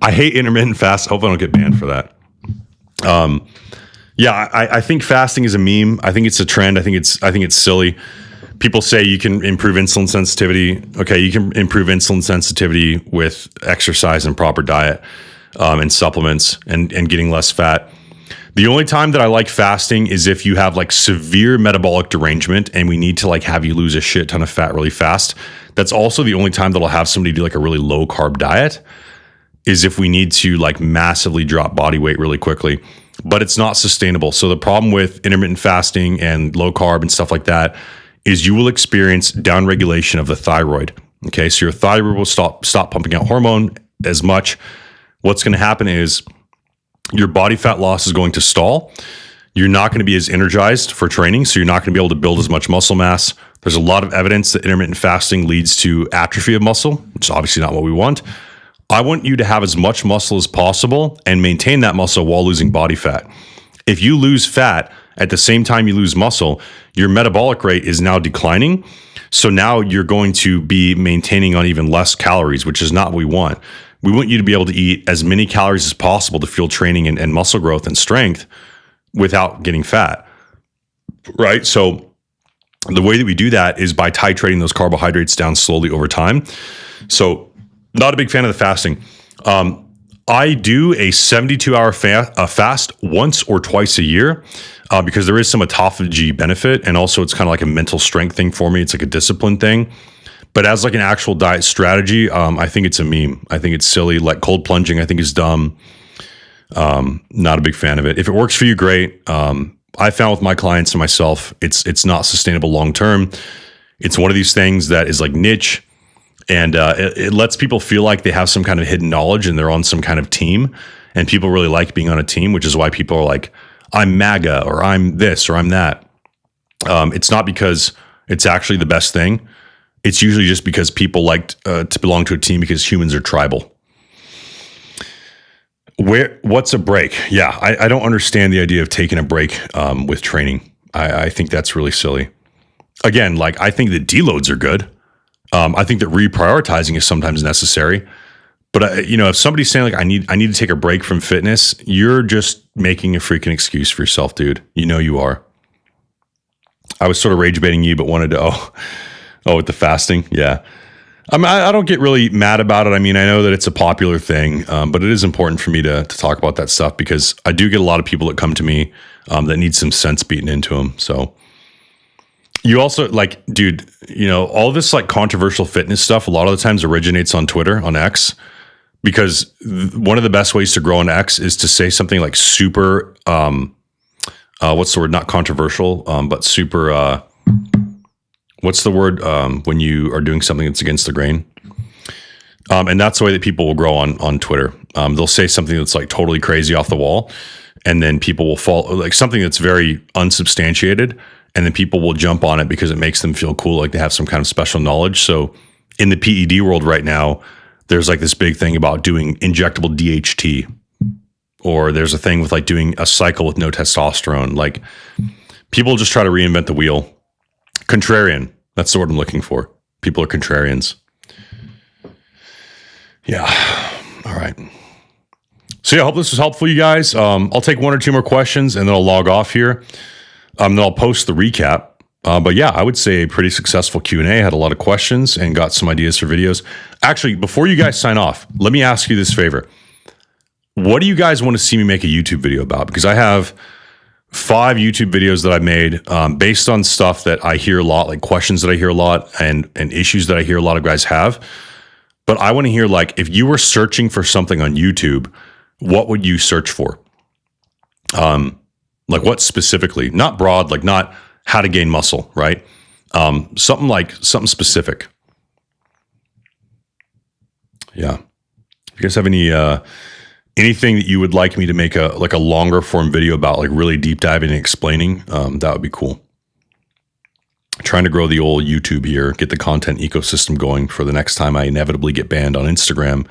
I hate intermittent fast. I hope I don't get banned for that. Yeah, I think fasting is a meme. I think it's a trend. I think it's silly. People say you can improve insulin sensitivity. Okay, you can improve insulin sensitivity with exercise and proper diet and supplements and getting less fat. The only time that I like fasting is if you have like severe metabolic derangement and we need to like have you lose a shit ton of fat really fast. That's also the only time that I'll have somebody do like a really low carb diet, is if we need to like massively drop body weight really quickly, but it's not sustainable. So the problem with intermittent fasting and low carb and stuff like that is you will experience downregulation of the thyroid. Okay, so your thyroid will stop pumping out hormone as much. What's going to happen is your body fat loss is going to stall. You're not going to be as energized for training, so you're not going to be able to build as much muscle mass. There's a lot of evidence that intermittent fasting leads to atrophy of muscle, which is obviously not what we want. I want you to have as much muscle as possible and maintain that muscle while losing body fat. If you lose fat at the same time you lose muscle, your metabolic rate is now declining. So now you're going to be maintaining on even less calories, which is not what we want. We want you to be able to eat as many calories as possible to fuel training and muscle growth and strength without getting fat, right? So the way that we do that is by titrating those carbohydrates down slowly over time. So not a big fan of the fasting. I do a 72-hour fast once or twice a year because there is some autophagy benefit, and also it's kind of like a mental strength thing for me. It's like a discipline thing. But as like an actual diet strategy, I think it's a meme. I think it's silly. Like cold plunging, I think is dumb. Not a big fan of it. If it works for you, great. I found with my clients and myself, it's not sustainable long term. It's one of these things that is like niche, and it lets people feel like they have some kind of hidden knowledge and they're on some kind of team. And people really like being on a team, which is why people are like, I'm MAGA or I'm this or I'm that. It's not because it's actually the best thing. It's usually just because people like to belong to a team because humans are tribal. What's a break? Yeah, I don't understand the idea of taking a break with training. I think that's really silly. Again, like I think that deloads are good. I think that reprioritizing is sometimes necessary. But if somebody's saying like I need to take a break from fitness, you're just making a freaking excuse for yourself, dude. You know you are. I was sort of rage baiting you, but wanted to with the fasting, yeah. I don't get really mad about it. I mean, I know that it's a popular thing, but it is important for me to talk about that stuff because I do get a lot of people that come to me that need some sense beaten into them. So you also like, dude, all this like controversial fitness stuff, a lot of the times originates on Twitter, on X, because one of the best ways to grow on X is to say something like super, what's the word? Not controversial, but super, what's the word when you are doing something that's against the grain? And that's the way that people will grow on Twitter. They'll say something that's like totally crazy off the wall, and then people will fall like something that's very unsubstantiated, and then people will jump on it because it makes them feel cool, like they have some kind of special knowledge. So in the PED world right now, there's like this big thing about doing injectable DHT, or there's a thing with like doing a cycle with no testosterone. Like people just try to reinvent the wheel. Contrarian. That's the word I'm looking for. People are contrarians. Yeah. All right. So yeah, I hope this was helpful, you guys. I'll take one or two more questions and then I'll log off here. Then I'll post the recap. But yeah, I would say a pretty successful Q&A. Had a lot of questions and got some ideas for videos. Actually, before you guys sign off, let me ask you this favor. What do you guys want to see me make a YouTube video about? Because I have 5 YouTube videos that I've made based on stuff that I hear a lot, like questions that I hear a lot and issues that I hear a lot of guys have. But I want to hear, like, if you were searching for something on YouTube, what would you search for? Like what specifically? Not broad, like not how to gain muscle, right? Something specific. Yeah. If you guys have anything that you would like me to make a longer form video about, like really deep diving and explaining, that would be cool. Trying to grow the old YouTube here, get the content ecosystem going for the next time I inevitably get banned on Instagram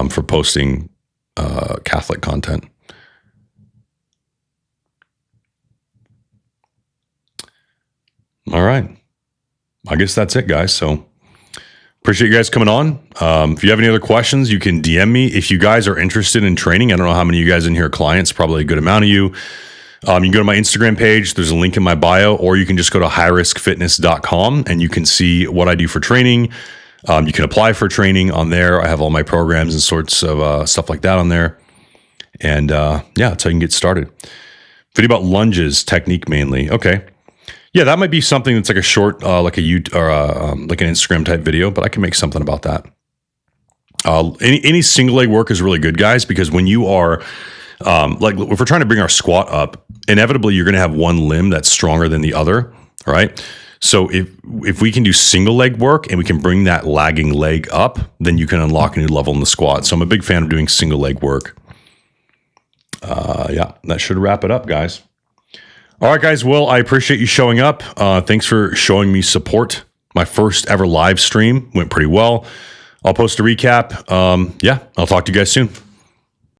for posting Catholic content. All right. I guess that's it, guys. So appreciate you guys coming on. If you have any other questions, you can DM me. If you guys are interested in training, I don't know how many of you guys in here are clients, probably a good amount of you. You can go to my Instagram page. There's a link in my bio, or you can just go to highriskfitness.com and you can see what I do for training. You can apply for training on there. I have all my programs and sorts of stuff like that on there. And yeah, that's how you can get started. Video about lunges, technique mainly. Okay. Yeah, that might be something that's like a short, like a YouTube or like an Instagram type video, but I can make something about that. Any single leg work is really good, guys, because when you are like if we're trying to bring our squat up, inevitably you're going to have one limb that's stronger than the other, right? So if we can do single leg work and we can bring that lagging leg up, then you can unlock a new level in the squat. So I'm a big fan of doing single leg work. Yeah, that should wrap it up, guys. All right, guys. Well, I appreciate you showing up. Thanks for showing me support. My first ever live stream went pretty well. I'll post a recap. Yeah, I'll talk to you guys soon.